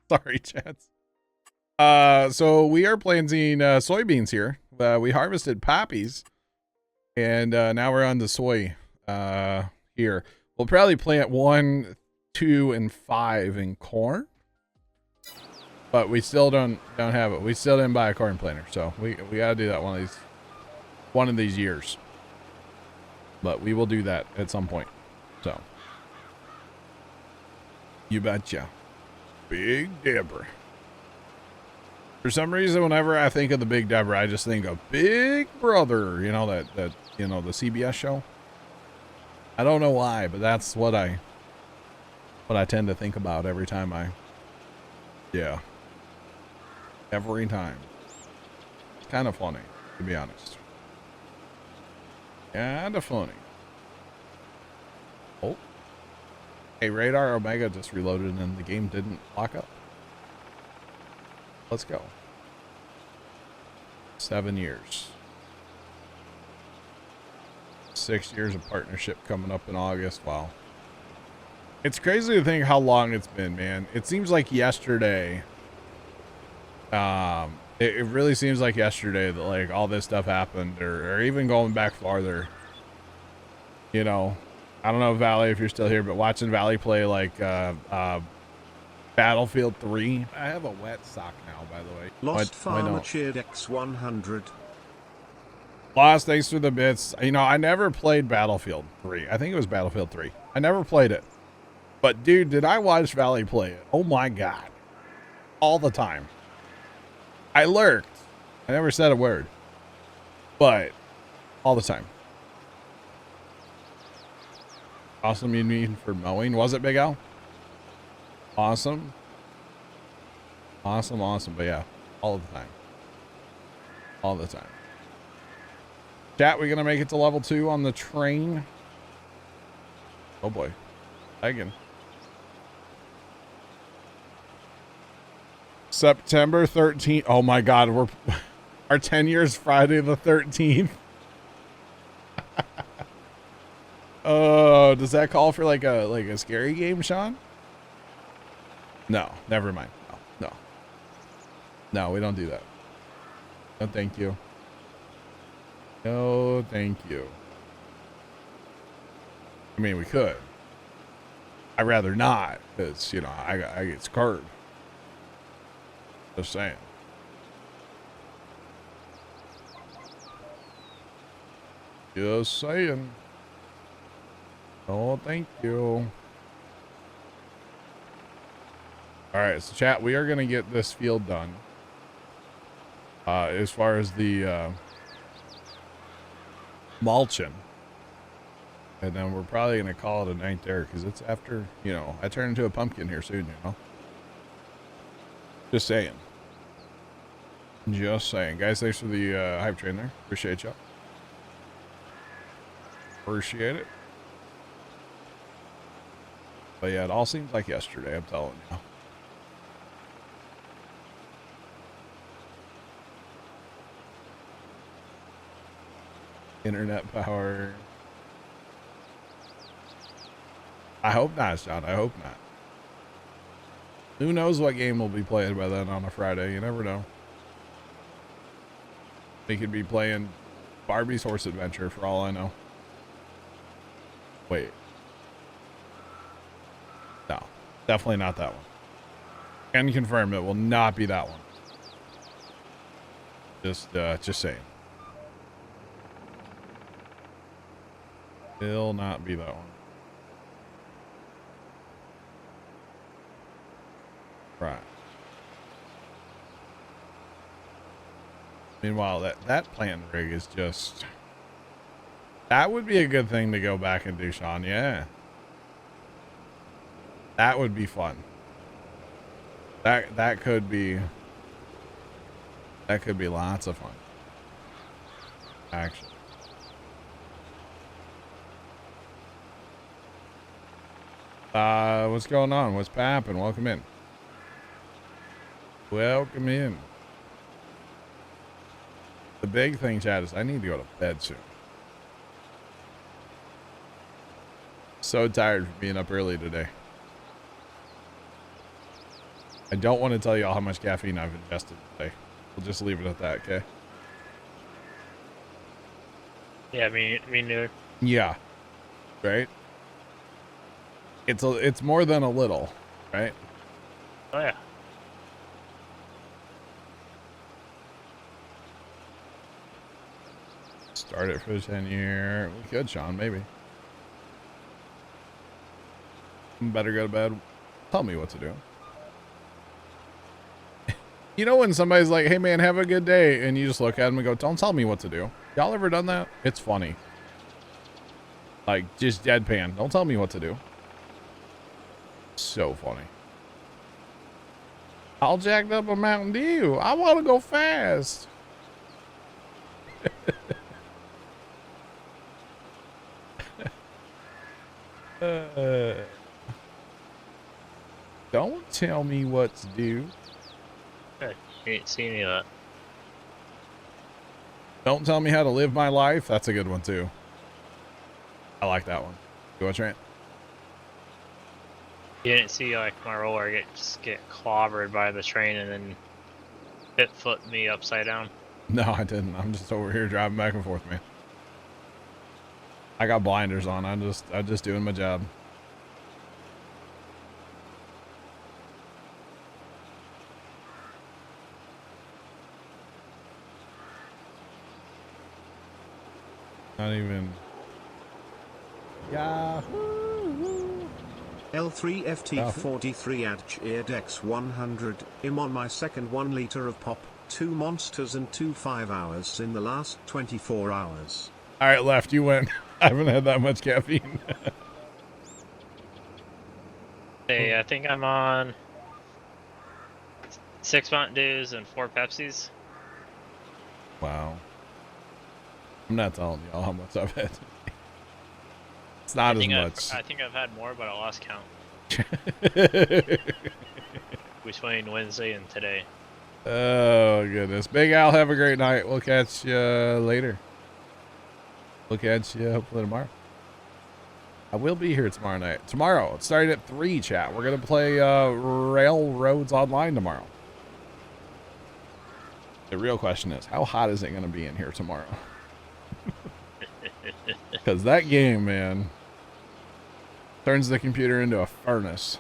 Sorry, chats. So we are planting soybeans here. We harvested poppies, and now we're on the soy here. We'll probably plant 1, 2, and 5 in corn, but we still don't have it. We still didn't buy a corn planter, so we gotta do that one of these years. But we will do that at some point. So you betcha. Big Deborah. For some reason, whenever I think of the Big Deborah, I just think of Big Brother. You know that you know, the CBS show. I don't know why, but that's what I tend to think about every time every time. It's kind of funny, to be honest. Kind of funny. Oh. Hey, Radar Omega just reloaded and the game didn't lock up. Let's go. 7 years. 6 years of partnership coming up in August. Wow. It's crazy to think how long it's been, man. It seems like yesterday. It really seems like yesterday that like all this stuff happened, or even going back farther. You know, I don't know, Valley, if you're still here, but watching Valley play like Battlefield 3. I have a wet sock now, by the way. Lost Farmer cheered X100. Lost, thanks for the bits. You know, I never played Battlefield 3. I think it was Battlefield 3. I never played it. But dude, did I watch Valley play it? Oh my god. All the time. I lurked. I never said a word. But all the time. Awesome, you mean for mowing? Was it, Big Al? Awesome. Awesome, awesome. But yeah, all the time. All the time. Chat, we gonna make it to level 2 on the train? Oh boy. Again. September 13th. Oh my god, we're our 10 years Friday the 13th. Oh, does that call for like a scary game, Sean? No, never mind. No, we don't do that. No, thank you. No, thank you. I mean, we could. I'd rather not, because, you know, I get scared. Just saying. Just saying. Oh, thank you. All right, so chat, we are going to get this field done. As far as the mulching. And then we're probably going to call it a night there because it's after, you know, I turn into a pumpkin here soon, you know. Just saying. Just saying. Guys, thanks for the hype train there. Appreciate y'all. Appreciate it. But yeah, it all seems like yesterday, I'm telling you. Internet power. I hope not, Sean. I hope not. Who knows what game will be played by then on a Friday? You never know. They could be playing Barbie's Horse Adventure for all I know. Wait. No. Definitely not that one. Can confirm it will not be that one. Just saying. Will not be that one. Right. Meanwhile, that plant rig is just... That would be a good thing to go back and do, Sean. Yeah. That would be fun. That could be... That could be lots of fun. Actually. What's going on? What's poppin'? Welcome in. Welcome in. The big thing, Chad, is I need to go to bed soon. So tired from being up early today. I don't want to tell you all how much caffeine I've ingested today. We'll just leave it at that, okay? Yeah, me neither. Yeah. Right? It's more than a little, right? Oh yeah. Start it for the 10-year. We could, Sean, maybe. Better go to bed. Tell me what to do. You know when somebody's like, hey man, have a good day, and you just look at them and go, don't tell me what to do. Y'all ever done that? It's funny. Like, just deadpan. Don't tell me what to do. So funny. I'll jacked up a Mountain Dew. I want to go fast. Don't tell me what to do. You ain't seen any of that. Don't tell me how to live my life. That's a good one too. I like that one. You want Trent? You didn't see like my roller get clobbered by the train and then it flipped me upside down. No, I didn't. I'm just over here driving back and forth, man. I got blinders on. I'm just doing my job. Not even. Yahoo! L3FT43 at Cheerdex 100. I'm on my second 1 liter of pop, 2 monsters and 2 5 hours in the last 24 hours. All right, left. You win. I haven't had that much caffeine. Hey, I think I'm on 6 Mountain Dews and 4 Pepsis. Wow. I'm not telling y'all how much I've had. It's not as much. I think I've had more, but I lost count. Between Wednesday and today. Oh, goodness. Big Al, have a great night. We'll catch you later. We'll catch you hopefully tomorrow. I will be here tomorrow night. Tomorrow, it's starting at 3, chat. We're going to play Railroads Online tomorrow. The real question is, how hot is it going to be in here tomorrow? Because that game, man, turns the computer into a furnace.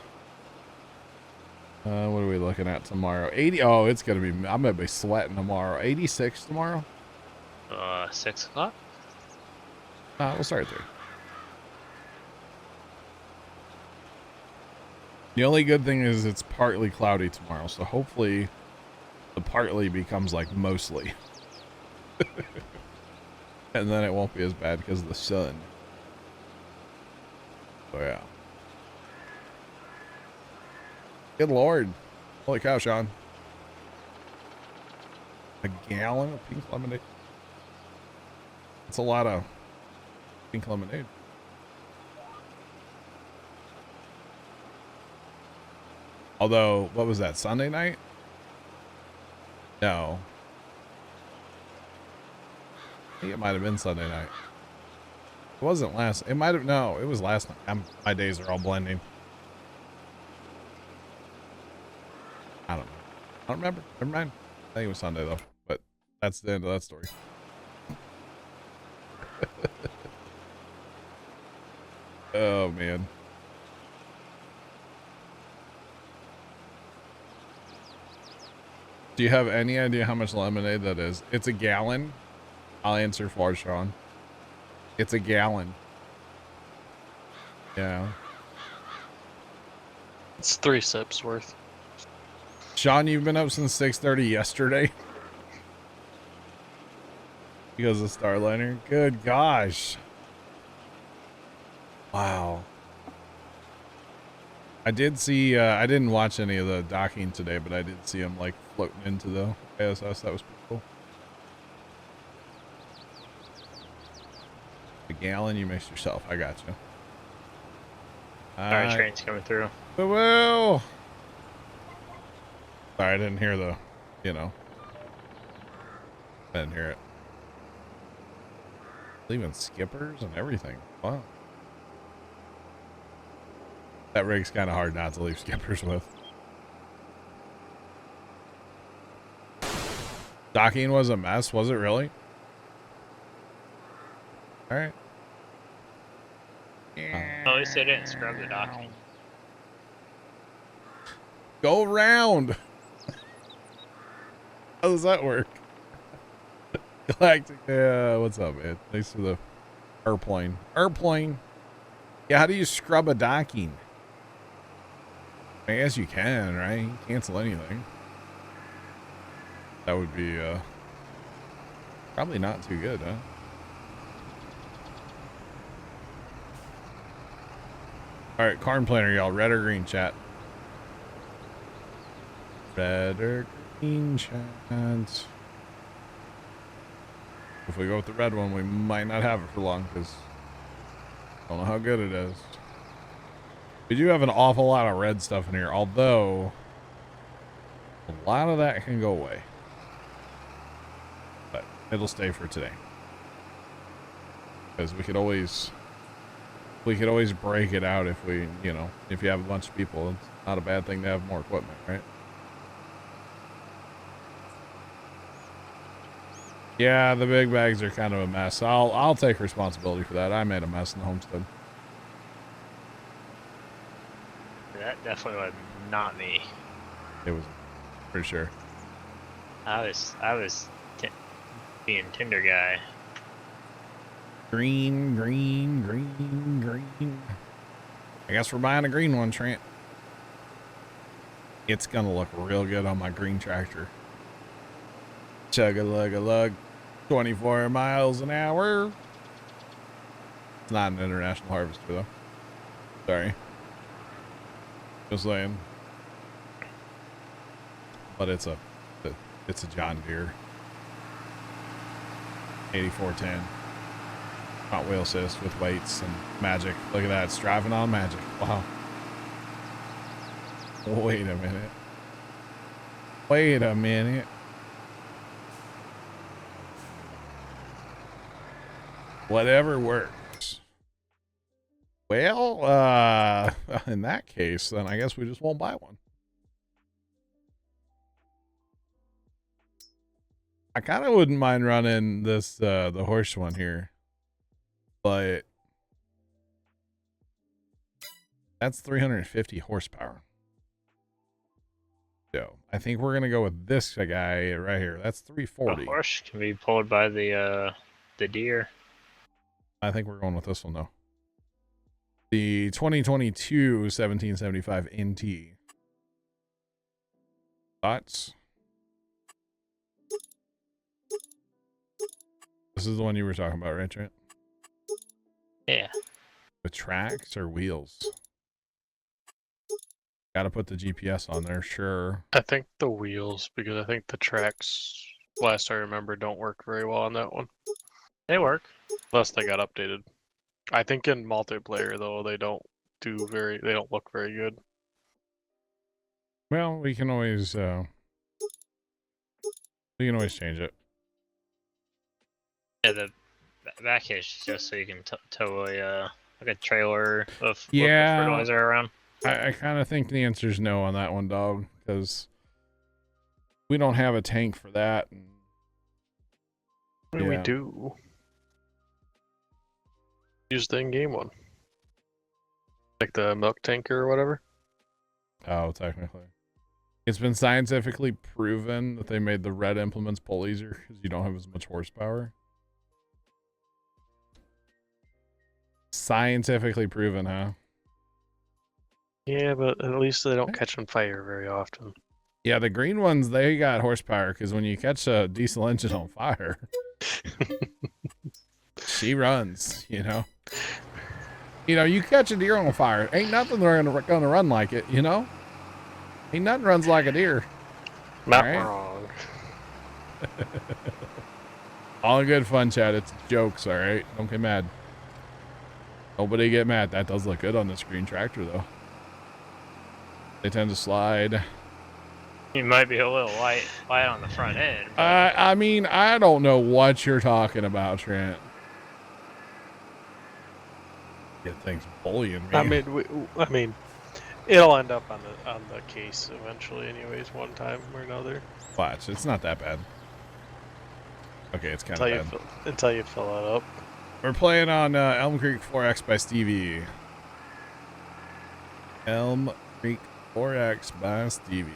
What are we looking at tomorrow? 80. Oh, it's going to be, I'm going to be sweating tomorrow. 86 tomorrow? 6 o'clock? We'll start at 3. The only good thing is it's partly cloudy tomorrow, so hopefully the partly becomes like mostly. And then it won't be as bad because of the sun. Oh, yeah. Good Lord. Holy cow, Sean. A gallon of pink lemonade? That's a lot of pink lemonade. Although, what was that, Sunday night? No. think it might have been Sunday night. It wasn't last. It might have. No, it was last night. My days are all blending. I don't know. I don't remember. Never mind. I think it was Sunday though. But that's the end of that story. Oh man. Do you have any idea how much lemonade that is? It's a gallon. I'll answer for Sean. It's a gallon. Yeah. It's 3 sips worth. Sean, you've been up since 6:30 yesterday. Because of Starliner. Good gosh. Wow. I did see, I didn't watch any of the docking today, but I did see him like floating into the ISS. That was pretty cool. A gallon you mixed yourself. I got you. Alright, train's coming through. Well. Sorry, I didn't hear the, you know. I didn't hear it. Leaving skippers and everything. Wow. That rig's kind of hard not to leave skippers with. Docking was a mess, was it really? Alright. At least they didn't scrub the docking. Go round. How does that work? Galactic. Yeah, what's up, man? Thanks for the airplane. Airplane. Yeah, how do you scrub a docking? I guess you can, right? You can cancel anything. That would be probably not too good, huh? Alright, Corn Planner, y'all. Red or green, chat? Red or green, chat? If we go with the red one, we might not have it for long, because I don't know how good it is. We do have an awful lot of red stuff in here, although a lot of that can go away. But it'll stay for today. Because we could always break it out if we, you know, if you have a bunch of people. It's not a bad thing to have more equipment, right? Yeah, the big bags are kind of a mess. I'll take responsibility for that. I made a mess in the homestead. That definitely was not me. It was, for sure. I was being Tinder guy. Green, green, green, green. I guess we're buying a green one, Trent. It's gonna look real good on my green tractor. Chug-a-lug-a-lug. 24 miles an hour. It's not an international harvester, though. Sorry. Just saying. But it's a John Deere 8410. Hot wheel assist with weights and magic. Look at that. It's driving on magic. Wow. Wait a minute. Wait a minute. Whatever works. Well, in that case, then I guess we just won't buy one. I kind of wouldn't mind running this, the horse one here. But that's 350 horsepower. So I think we're going to go with this guy right here. That's 340. The horse can be pulled by the deer. I think we're going with this one, though. The 2022 1775 NT. Thoughts? This is the one you were talking about, right, Trent? Yeah. With tracks or wheels? Gotta put the GPS on there, sure. I think the wheels, because I think the tracks, last I remember, don't work very well on that one. They work. Unless they got updated. I think in multiplayer, though, they don't look very good. Well, we can always change it. Yeah, the back hitch is just so you can tow a like a trailer of Yeah. fertilizer around. I kind of think the answer is no on that one, dog, because we don't have a tank for that. What do we do? Use the in-game one. Like the milk tanker or whatever? Oh, technically. It's been scientifically proven that they made the red implements pull easier because you don't have as much horsepower. Scientifically proven, huh? Yeah, but at least they don't catch on fire very often. Yeah, the green ones, they got horsepower because when you catch a diesel engine on fire, she runs, you know? You know, you catch a deer on fire, ain't nothing gonna run like it, you know? Ain't nothing runs like a deer. Not right? wrong. All in good fun, Chad. It's jokes, all right? Don't get mad. Nobody get mad. That does look good on this green tractor, though. They tend to slide. You might be a little light on the front end. But... I mean, I don't know what you're talking about, Trent. Get things bullying me. I mean, it'll end up on the case eventually, anyways, one time or another. Watch, it's not that bad. Okay, it's kind of bad. Until you fill it up. We're playing on Elm Creek 4X by Stevie. Elm Creek 4X by Stevie.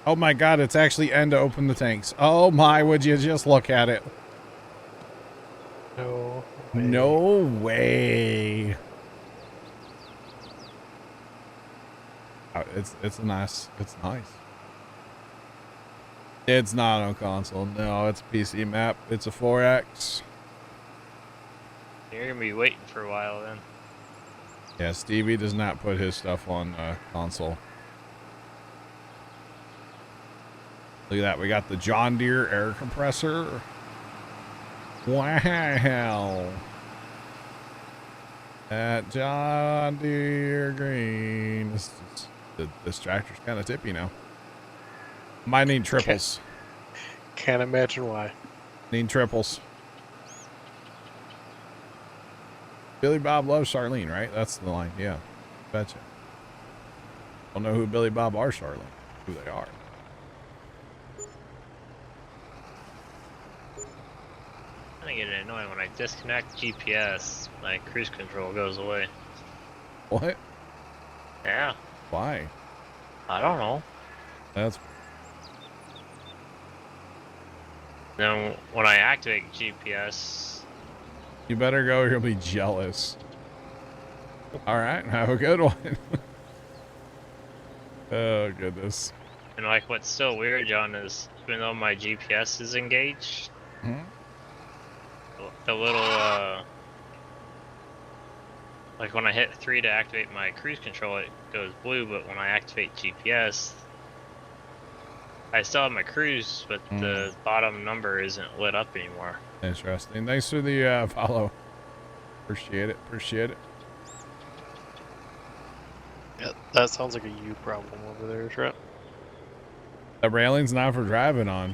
Oh my god, it's actually N to open the tanks. Oh my, would you just look at it? No way. No way. Oh, it's nice. It's nice. It's not on console. No, it's a PC map. It's a 4X. You're gonna be waiting for a while then. Yeah, Stevie does not put his stuff on console. Look at that. We got the John Deere air compressor. Wow. That John Deere green. This tractor's kind of tippy now. Might need triples. Can't imagine why. Need triples. Billy Bob loves Charlene, right? That's the line. Yeah. Betcha. Don't know who Billy Bob or Charlene. Who they are. I get annoying when I disconnect GPS, my cruise control goes away. What? Yeah. Why? I don't know. That's Then when I activate GPS, you better go or you'll be jealous. All right, have a good one. Oh goodness. and like what's so weird, John, is even though my GPS is engaged, the little like when I hit 3 to activate my cruise control, it goes blue, but when I activate GPS, I still have my cruise, but the bottom number isn't lit up anymore. Interesting. Thanks for the follow. Appreciate it. Appreciate it. Yeah, that sounds like a you problem over there, Trent. The railing's not for driving on.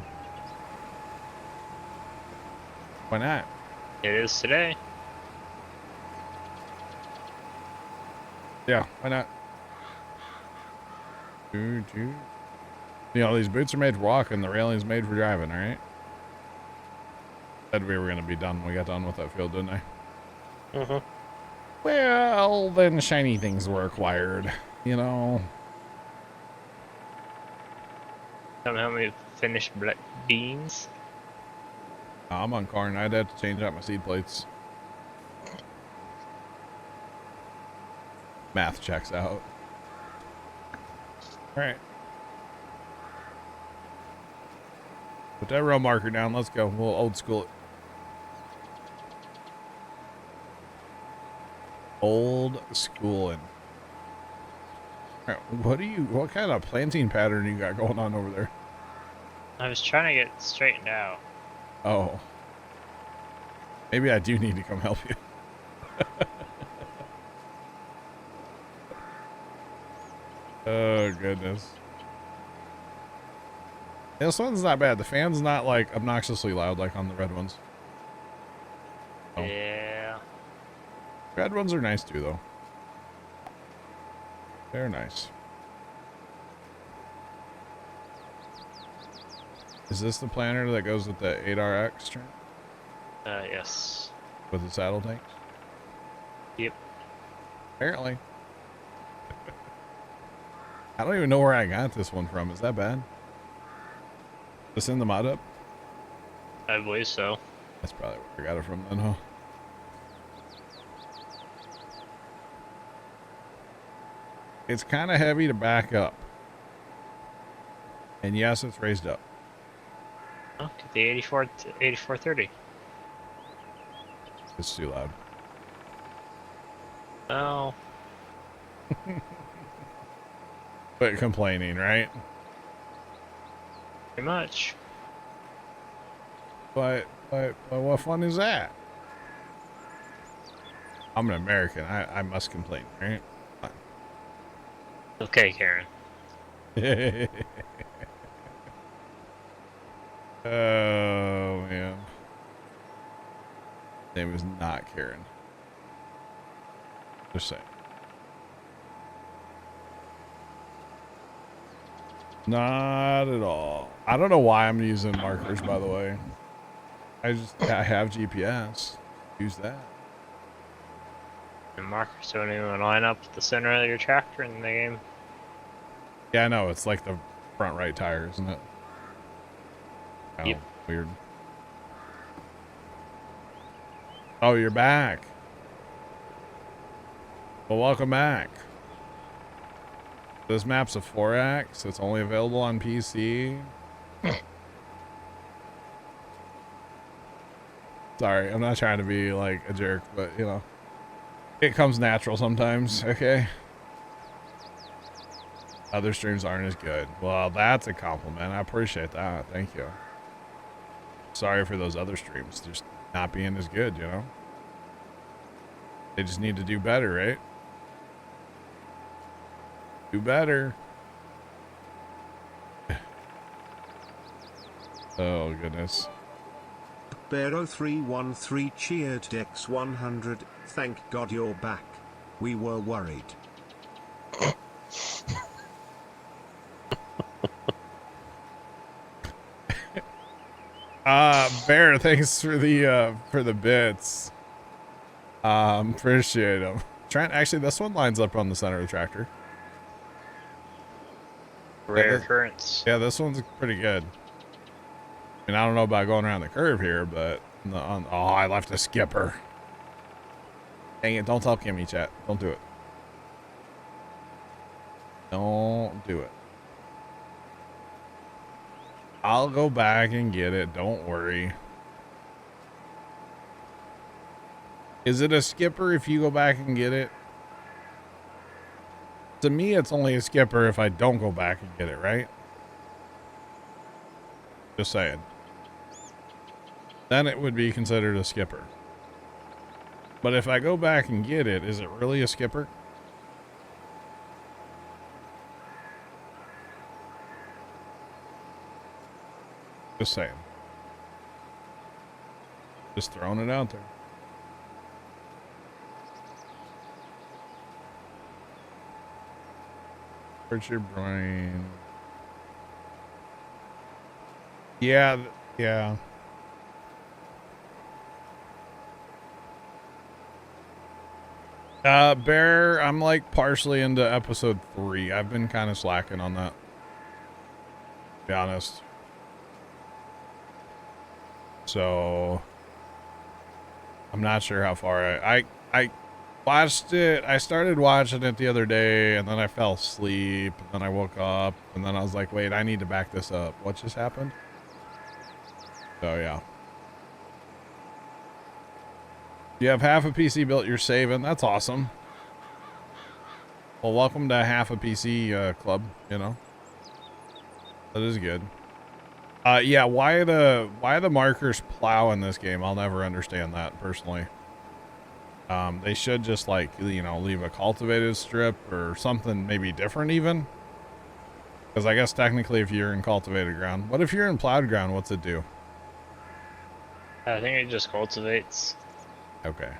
Why not? It is today. Yeah, why not? You know, these boots are made for walking, the railing's made for driving, alright? Said we were gonna be done when we got done with that field, didn't I? Mm-hmm. Well, then shiny things were acquired, you know? Don't help me finish black beans. I'm on corn. I'd have to change out my seed plates. Math checks out. Alright. Put that row marker down. Let's go. We'll old school it. Old schooling. Alright, what kind of planting pattern you got going on over there? I was trying to get straightened out. Oh. Maybe I do need to come help you. Oh, goodness. This one's not bad. The fan's not like obnoxiously loud like on the red ones. Oh. Yeah. Red ones are nice too, though. They're nice. Is this the planner that goes with the 8RX trim? Yes. With the saddle tanks? Yep. Apparently. I don't even know where I got this one from. Is that bad? Just in the mod up? I believe so. That's probably where I got it from then, huh? It's kind of heavy to back up. And yes, it's raised up. Oh, get the 8430. It's too loud. Oh. But complaining, right? Pretty much. But what fun is that? I'm an American. I must complain, right? Okay, Karen. Oh, man. Name is not Karen. Just saying. Not at all. I don't know why I'm using markers, by the way. I have GPS. Use that. The markers don't even line up at the center of your tractor in the game. Yeah, I know. It's like the front right tire, isn't it? Oh, Yep. Weird. Oh, you're back. Well, welcome back. This map's a 4X. It's only available on PC. Sorry, I'm not trying to be like a jerk, but you know, it comes natural sometimes, okay? Other streams aren't as good. Well, that's a compliment. I appreciate that. Thank you. Sorry for those other streams just not being as good, you know? They just need to do better, right? Do better. Oh, goodness. Bero313 cheered Dex 100. Thank God you're back. We were worried. Bear, thanks for the bits. Appreciate them. Actually, this one lines up on the center of the tractor. Rare occurrence. Yeah, this one's pretty good. I mean, I don't know about going around the curve here, but oh, I left a skipper. Dang it! Don't tell Kimmy, chat. Don't do it. Don't do it. I'll go back and get it. Don't worry. Is it a skipper if you go back and get it? To me, it's only a skipper if I don't go back and get it, right? Just saying. Then it would be considered a skipper. But if I go back and get it, is it really a skipper? Just saying. Just throwing it out there. Hurt your brain. Yeah, yeah. Bear, I'm like partially into episode 3. I've been kind of slacking on that. To be honest. So I'm not sure how far I watched it. I started watching it the other day and then I fell asleep and then I woke up and then I was like, wait, I need to back this up. What just happened? So yeah. You have half a PC built, you're saving. That's awesome. Well, welcome to half a PC club, you know. That is good. Yeah, why the markers plow in this game? I'll never understand that personally. They should just like, you know, leave a cultivated strip or something maybe different even. Because I guess technically if you're in cultivated ground. What if you're in plowed ground? What's it do? I think it just cultivates. Okay.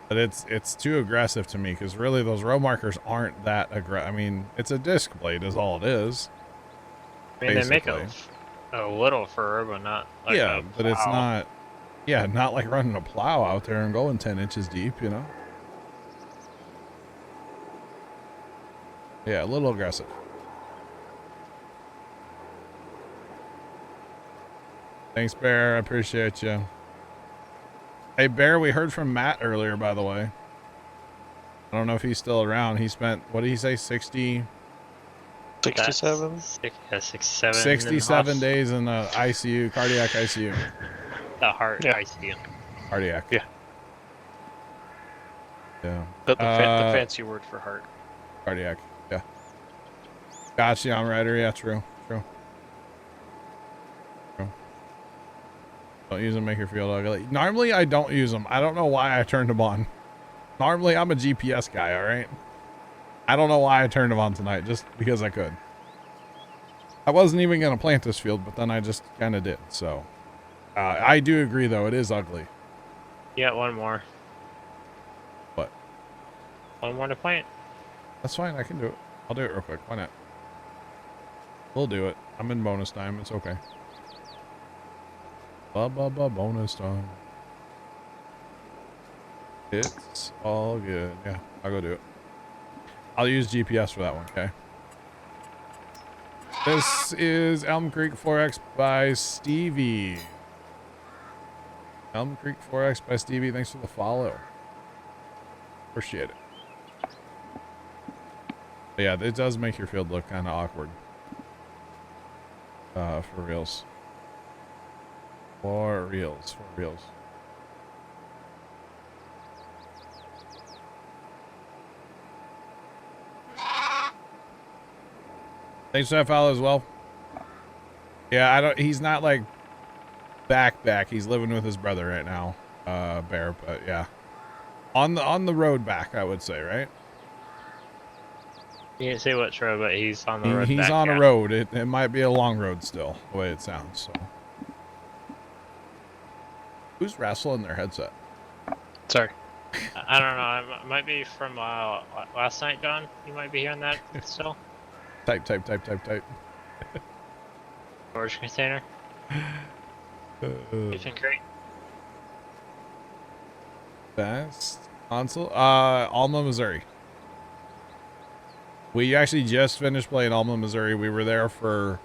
But it's too aggressive to me because really those row markers aren't that aggressive. I mean, it's a disc blade is all it is. I mean, basically. they make a little fur, but not like yeah, a but it's plow. not. Yeah, not like running a plow out there and going 10 inches deep, you know? Yeah, a little aggressive. Thanks, Bear. I appreciate you. Hey, Bear, we heard from Matt earlier, by the way. I don't know if he's still around. He spent, what did he say, 67 days in the ICU, cardiac ICU. The heart ICU. Cardiac. Yeah. Yeah. The fancy word for heart. Cardiac. Yeah. Gotcha, I'm Rider. Yeah, true. Don't use them, make your field ugly. Normally, I don't use them. I don't know why I turned them on. Normally, I'm a GPS guy, all right? I don't know why I turned them on tonight, just because I could. I wasn't even going to plant this field, but then I just kind of did, so. I do agree, though. It is ugly. Yeah, one more. What? One more to plant. That's fine. I can do it. I'll do it real quick. Why not? We'll do it. I'm in bonus time. It's okay. Bonus time. It's all good. Yeah, I'll go do it. I'll use GPS for that one, okay? This is Elm Creek 4X by Stevie. Elm Creek 4X by Stevie. Thanks for the follow. Appreciate it. But yeah, it does make your field look kind of awkward. For reals. For reals. Thanks for that follow as well. Yeah, he's not like back. He's living with his brother right now, Bear, but yeah. On the road back, I would say, right? You didn't say which road, but he's on the road. He's on a road. It might be a long road still, the way it sounds, so. Who's wrestling their headset? Sorry. I don't know. It might be from last night, John. You might be hearing that still. Type. Storage container. Kitchen crate. Best console? Alma, Missouri. We actually just finished playing Alma, Missouri. We were there for...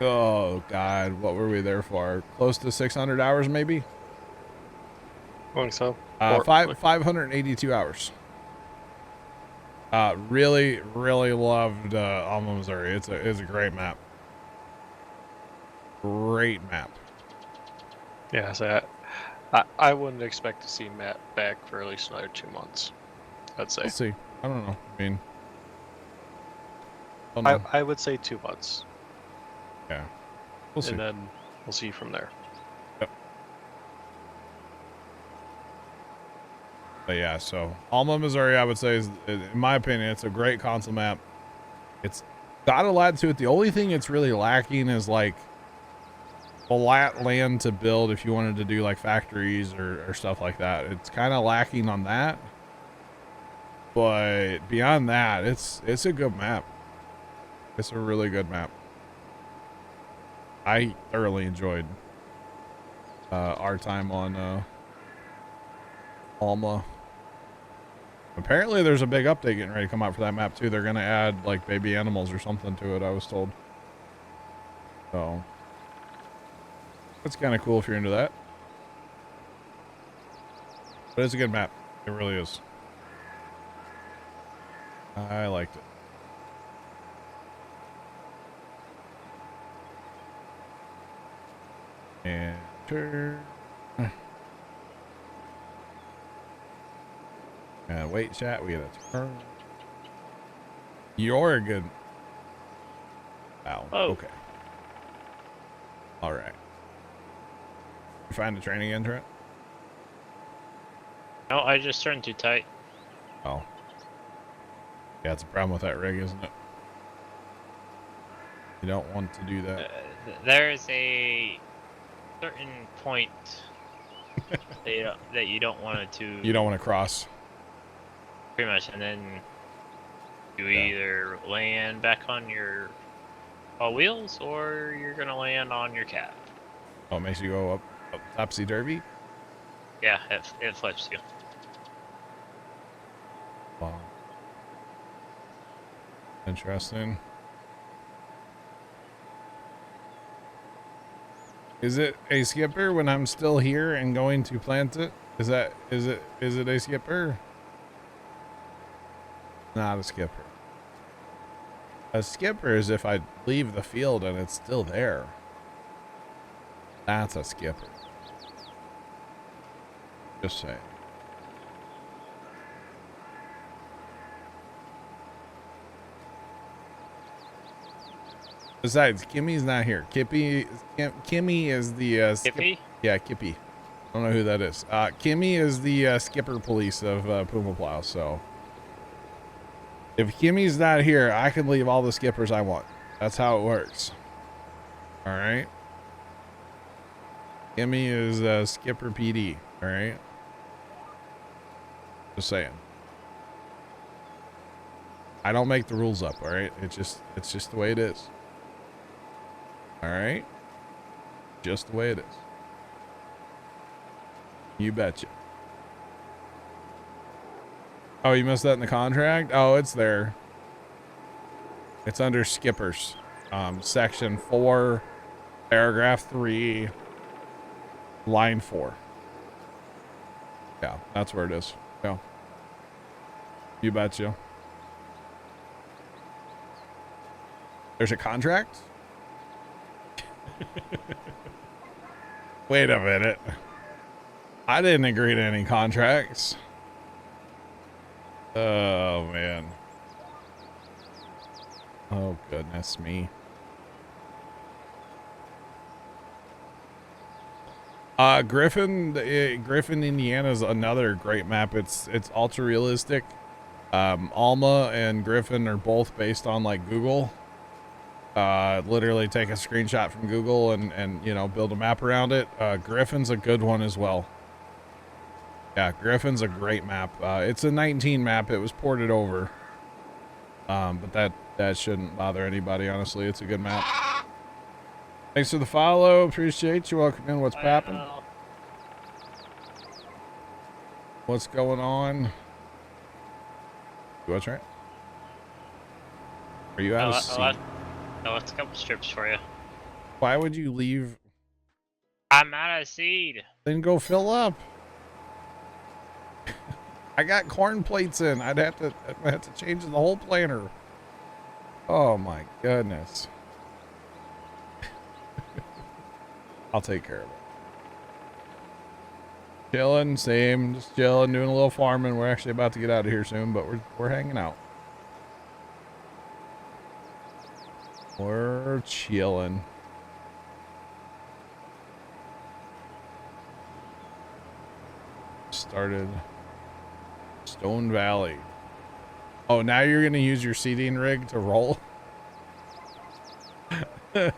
Oh, God. What were we there for? Close to 600 hours, maybe? I think so. 582 hours. Really loved Alma, Missouri. It's a great map. Great map. Yeah, so I wouldn't expect to see Matt back for at least another 2 months. I'd say. We'll see. I don't know. I mean, I would say 2 months. Yeah. We'll see. And then we'll see from there. Yep. But yeah, so Alma, Missouri, I would say, is, in my opinion, it's a great console map. It's got a lot to it. The only thing it's really lacking is like a lot land to build if you wanted to do like factories or stuff like that. It's kind of lacking on that. But beyond that, it's a good map. It's a really good map. I thoroughly enjoyed our time on Alma. Apparently there's a big update getting ready to come out for that map too. They're gonna add like baby animals or something to it, I was told. So that's kind of cool if you're into that. But it's a good map. It really is. I liked it. And turn. And wait, chat. We got a turn. You're a good. Wow. Oh. Okay. All right. You find a training entrant? No, I just turned too tight. Oh. Yeah, it's a problem with that rig, isn't it? You don't want to do that. There's a certain point that you don't want it to. You don't want to cross. Pretty much, and then you Yeah. either land back on your wheels or you're gonna land on your cab. Oh, it makes you go up topsy derby. Yeah, it flips you. Wow. Interesting. Is it a skipper when I'm still here and going to plant it? Is it a skipper? Not a skipper. A skipper is if I leave the field and it's still there. That's a skipper. Just saying. Besides, Kimmy's not here. Kimmy is the Skippy? Yeah, Kippy. I don't know who that is. Kimmy is the skipper police of Puma Plow. So if Kimmy's not here, I can leave all the skippers I want. That's how it works. All right. Kimmy is skipper PD. All right. Just saying. I don't make the rules up. All right. It's just the way it is. All right. Just the way it is. You betcha. Oh, you missed that in the contract? Oh, it's there. It's under skippers. Section 4, paragraph 3, line 4. Yeah, that's where it is. Yeah. You betcha. There's a contract? Wait a minute. I didn't agree to any contracts. Oh, man. Oh, goodness me. Griffin, Indiana is another great map. It's ultra realistic. Alma and Griffin are both based on like Google. Literally take a screenshot from Google and you know, build a map around it. Griffin's a good one as well. Yeah, Griffin's a great map. It's a 19 map. It was ported over. But that shouldn't bother anybody, honestly. It's a good map. Thanks for the follow. Appreciate you. Welcome in. What's poppin'? What's going on? What's right? Are you out of seat? No, it's a couple strips for you. Why would you leave? I'm out of seed. Then go fill up. I got corn plates in. I'd have to change the whole planter. Oh my goodness. I'll take care of it. Chilling, same, just chilling, doing a little farming. We're actually about to get out of here soon, but we're hanging out. We're chilling. Started Stone Valley. Oh, now you're gonna use your seeding rig to roll? Still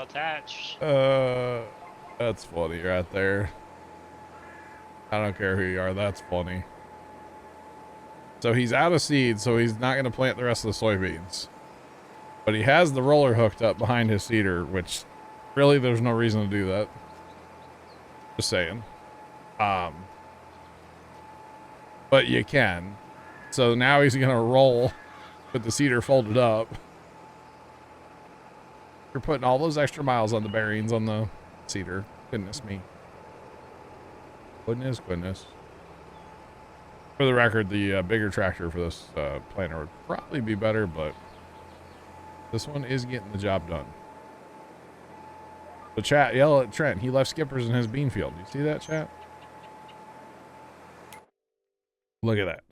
attached. That's funny right there. I don't care who you are, that's funny. So he's out of seed, so he's not gonna plant the rest of the soybeans. But he has the roller hooked up behind his seeder, which really there's no reason to do that. Just saying. But you can. So now he's gonna roll with the seeder folded up. You're putting all those extra miles on the bearings on the seeder. Goodness me. Goodness. For the record, the bigger tractor for this planter would probably be better, but this one is getting the job done. The chat, yell at Trent. He left skippers in his bean field. You see that, chat? Look at that.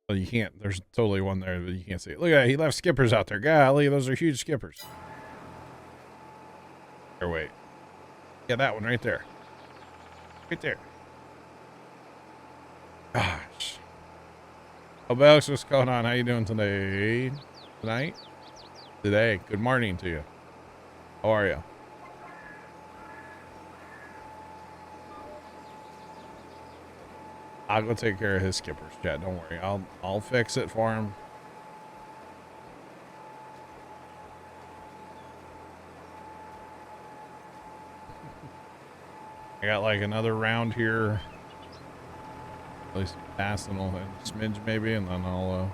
Well, you can't. There's totally one there, but you can't see it. Look at that. He left skippers out there. Golly, those are huge skippers. Or wait. Yeah, that one right there. Right there. Gosh. Oh, Belks, what's going on? How you doing today? Tonight? Today. Good morning to you. How are you? I'll go take care of his skippers, Chad. Don't worry. I'll fix it for him. I got like another round here. At least past and a smidge maybe, and then I'll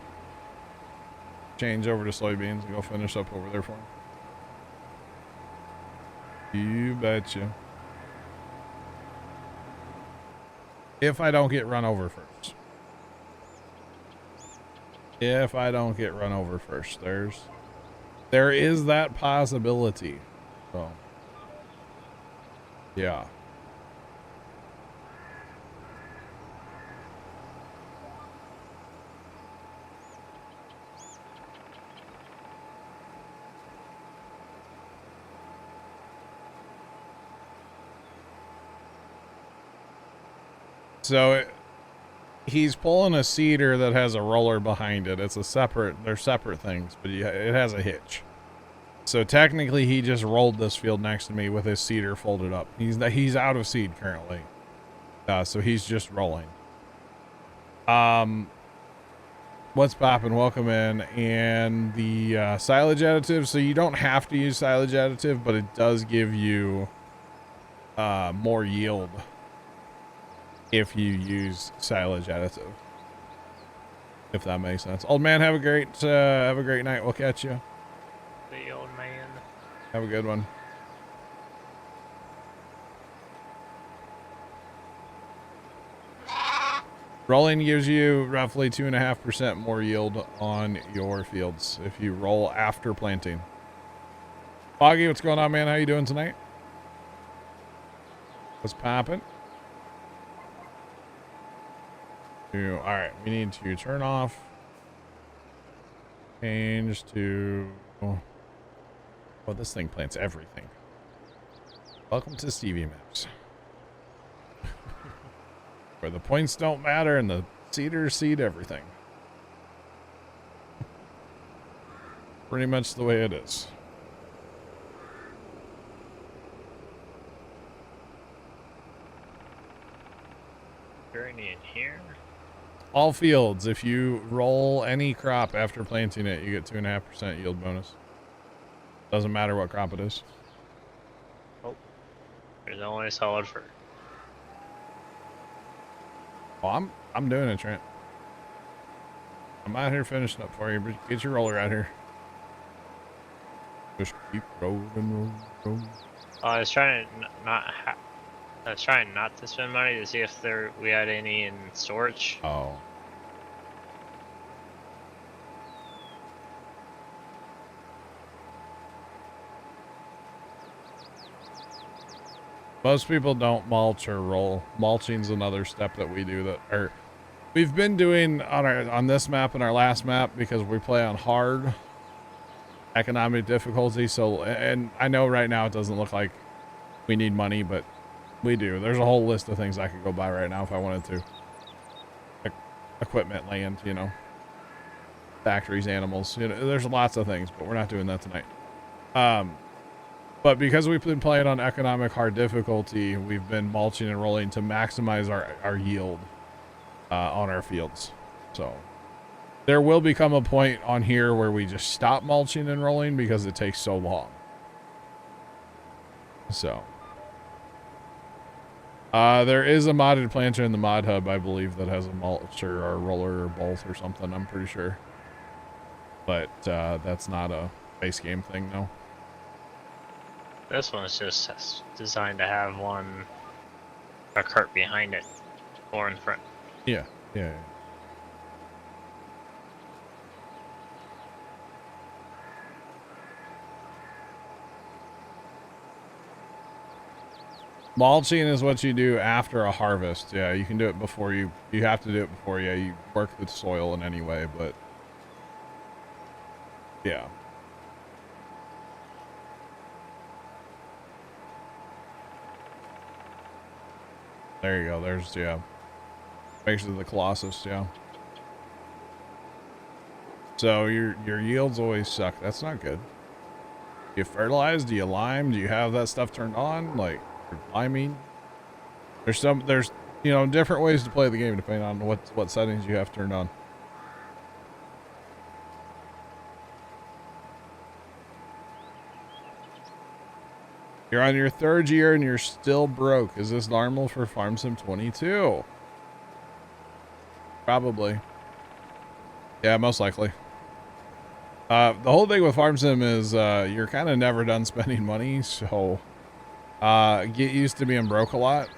change over to soybeans and go finish up over there for him. You betcha. If I don't get run over first. If I don't get run over first, there is that possibility. So, yeah. So he's pulling a seeder that has a roller behind it. It's they're separate things, but it has a hitch. So technically he just rolled this field next to me with his seeder folded up. He's out of seed currently. So he's just rolling. What's poppin'? Welcome in. And the silage additive, so you don't have to use silage additive, but it does give you more yield if you use silage additive, if that makes sense. Old man, have a great night. We'll catch you. The old man. Have a good one. Rolling gives you roughly 2.5% more yield on your fields if you roll after planting. Foggy, what's going on, man? How you doing tonight? What's poppin'? All right, we need to turn off, change to, well, this thing plants everything. Welcome to Stevie Maps, where the points don't matter and the seeders seed everything. Pretty much the way it is. Is there any in here? All fields, if you roll any crop after planting it, you get 2.5% yield bonus. Doesn't matter what crop it is. Oh, there's only solid fur. Well, I'm doing it, Trent. I'm out here finishing up for you, but get your roller out here. Just keep rolling. I was trying to I was trying not to spend money to see if we had any in storage. Oh. Most people don't mulch or roll. Mulching's another step that we do we've been doing on this map and our last map because we play on hard economic difficulty. So, and I know right now it doesn't look like we need money, but we do. There's a whole list of things I could go buy right now if I wanted to. Equipment, land, factories, animals. There's lots of things, but we're not doing that tonight. But because we've been playing on economic hard difficulty, we've been mulching and rolling to maximize our yield on our fields. So there will become a point on here where we just stop mulching and rolling because it takes so long. So there is a modded planter in the mod hub, I believe, that has a mulcher or a roller or both or something. I'm pretty sure. But that's not a base game thing, no. This one's just designed to have a cart behind it or in front. Yeah. Mulching is what you do after a harvest. Yeah, you can do it before you have to do it before you work the soil in any way, but yeah. There you go. There's, yeah. Basically the Colossus, yeah. So your yields always suck. That's not good. Do you fertilize? Do you lime? Do you have that stuff turned on? Like liming? There's you know, different ways to play the game depending on what settings you have turned on. You're on your 3rd year and you're still broke. Is this normal for Farm Sim 22? Probably. Yeah, most likely. The whole thing with Farm Sim is you're kind of never done spending money, so get used to being broke a lot.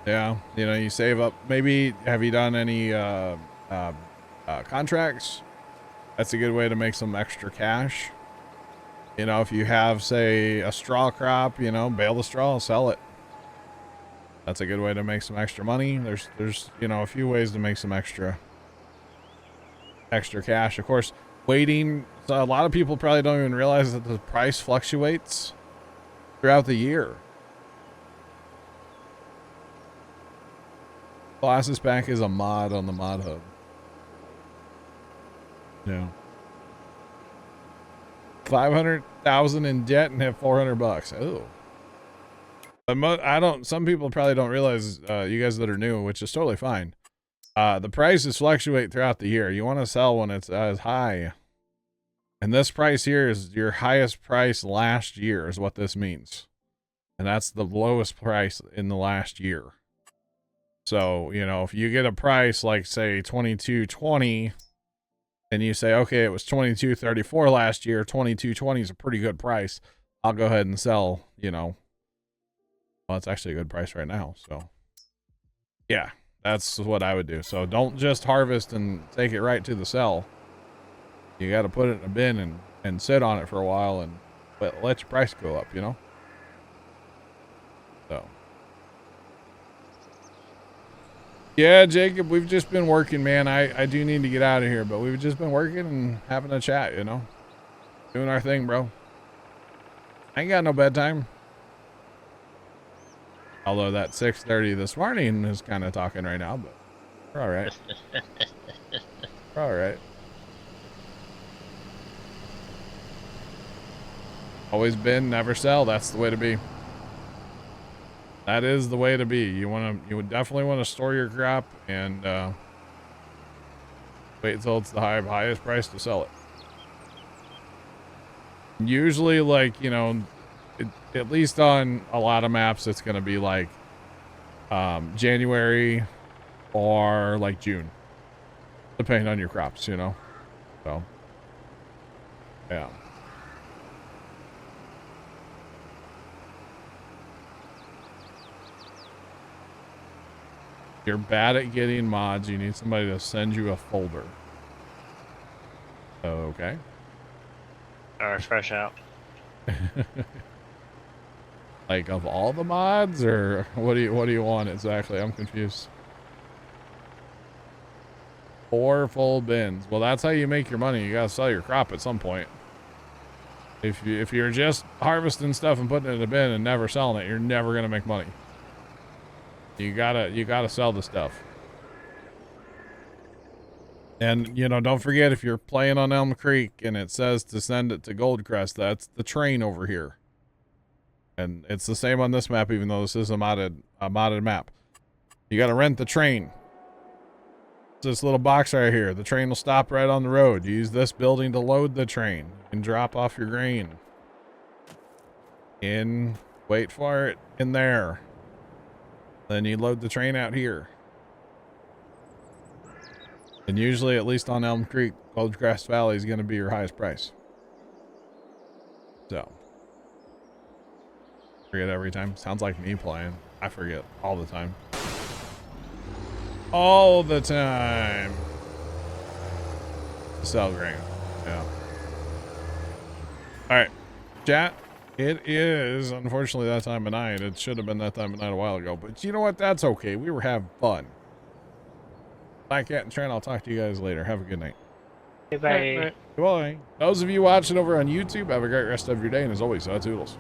Yeah, you know, you save up. Maybe have you done any contracts? That's a good way to make some extra cash. You know, if you have, say, a straw crop, you know, bale the straw, sell it. That's a good way to make some extra money. There's you know, a few ways to make some extra cash. Of course, waiting. So a lot of people probably don't even realize that the price fluctuates throughout the year. Glasses Pack is a mod on the mod hub. Yeah. 500,000 in debt and have 400 bucks. Oh. But some people probably don't realize, you guys that are new, which is totally fine. The prices fluctuate throughout the year. You want to sell when it's as high. And this price here is your highest price last year is what this means. And that's the lowest price in the last year. So, you know, if you get a price like, say, 22.20, and you say, okay, it was 22.34 last year, 22.20 is a pretty good price. I'll go ahead and sell, you know. Well, it's actually a good price right now. So, yeah, that's what I would do. So don't just harvest and take it right to the sell. You got to put it in a bin and sit on it for a while and let your price go up, you know. So. Yeah, Jacob, we've just been working, man. I do need to get out of here, but we've just been working and having a chat, you know. Doing our thing, bro. I ain't got no bedtime. Although that 6:30 this morning is kind of talking right now, but we're all right. We're all right. Always been, never sell. That's the way to be. That is the way to be. You would definitely want to store your crop and wait until it's the highest price to sell it. Usually, like, you know, at least on a lot of maps, it's going to be like January or like June, depending on your crops, you know. So, yeah. You're bad at getting mods. You need somebody to send you a folder. Okay. Or fresh out. Like of all the mods, or what do you want exactly? I'm confused. 4 full bins. Well, that's how you make your money. You gotta sell your crop at some point. If you're just harvesting stuff and putting it in a bin and never selling it, you're never gonna make money. You gotta sell the stuff. And, you know, don't forget, if you're playing on Elm Creek and it says to send it to Goldcrest, that's the train over here. And it's the same on this map, even though this is a modded map. You gotta rent the train. It's this little box right here. The train will stop right on the road. You use this building to load the train and drop off your grain. Wait for it in there. Then you load the train out here. And usually, at least on Elm Creek, Goldcrest Valley is going to be your highest price. So. Forget every time. Sounds like me playing. I forget all the time. All the time. Sell grain. Yeah. Alright. Chat. It is, unfortunately, that time of night. It should have been that time of night a while ago. But you know what? That's okay. We were having fun. Black Cat and Trent, I'll talk to you guys later. Have a good night. Bye. Bye. Those of you watching over on YouTube, have a great rest of your day. And as always, toodles.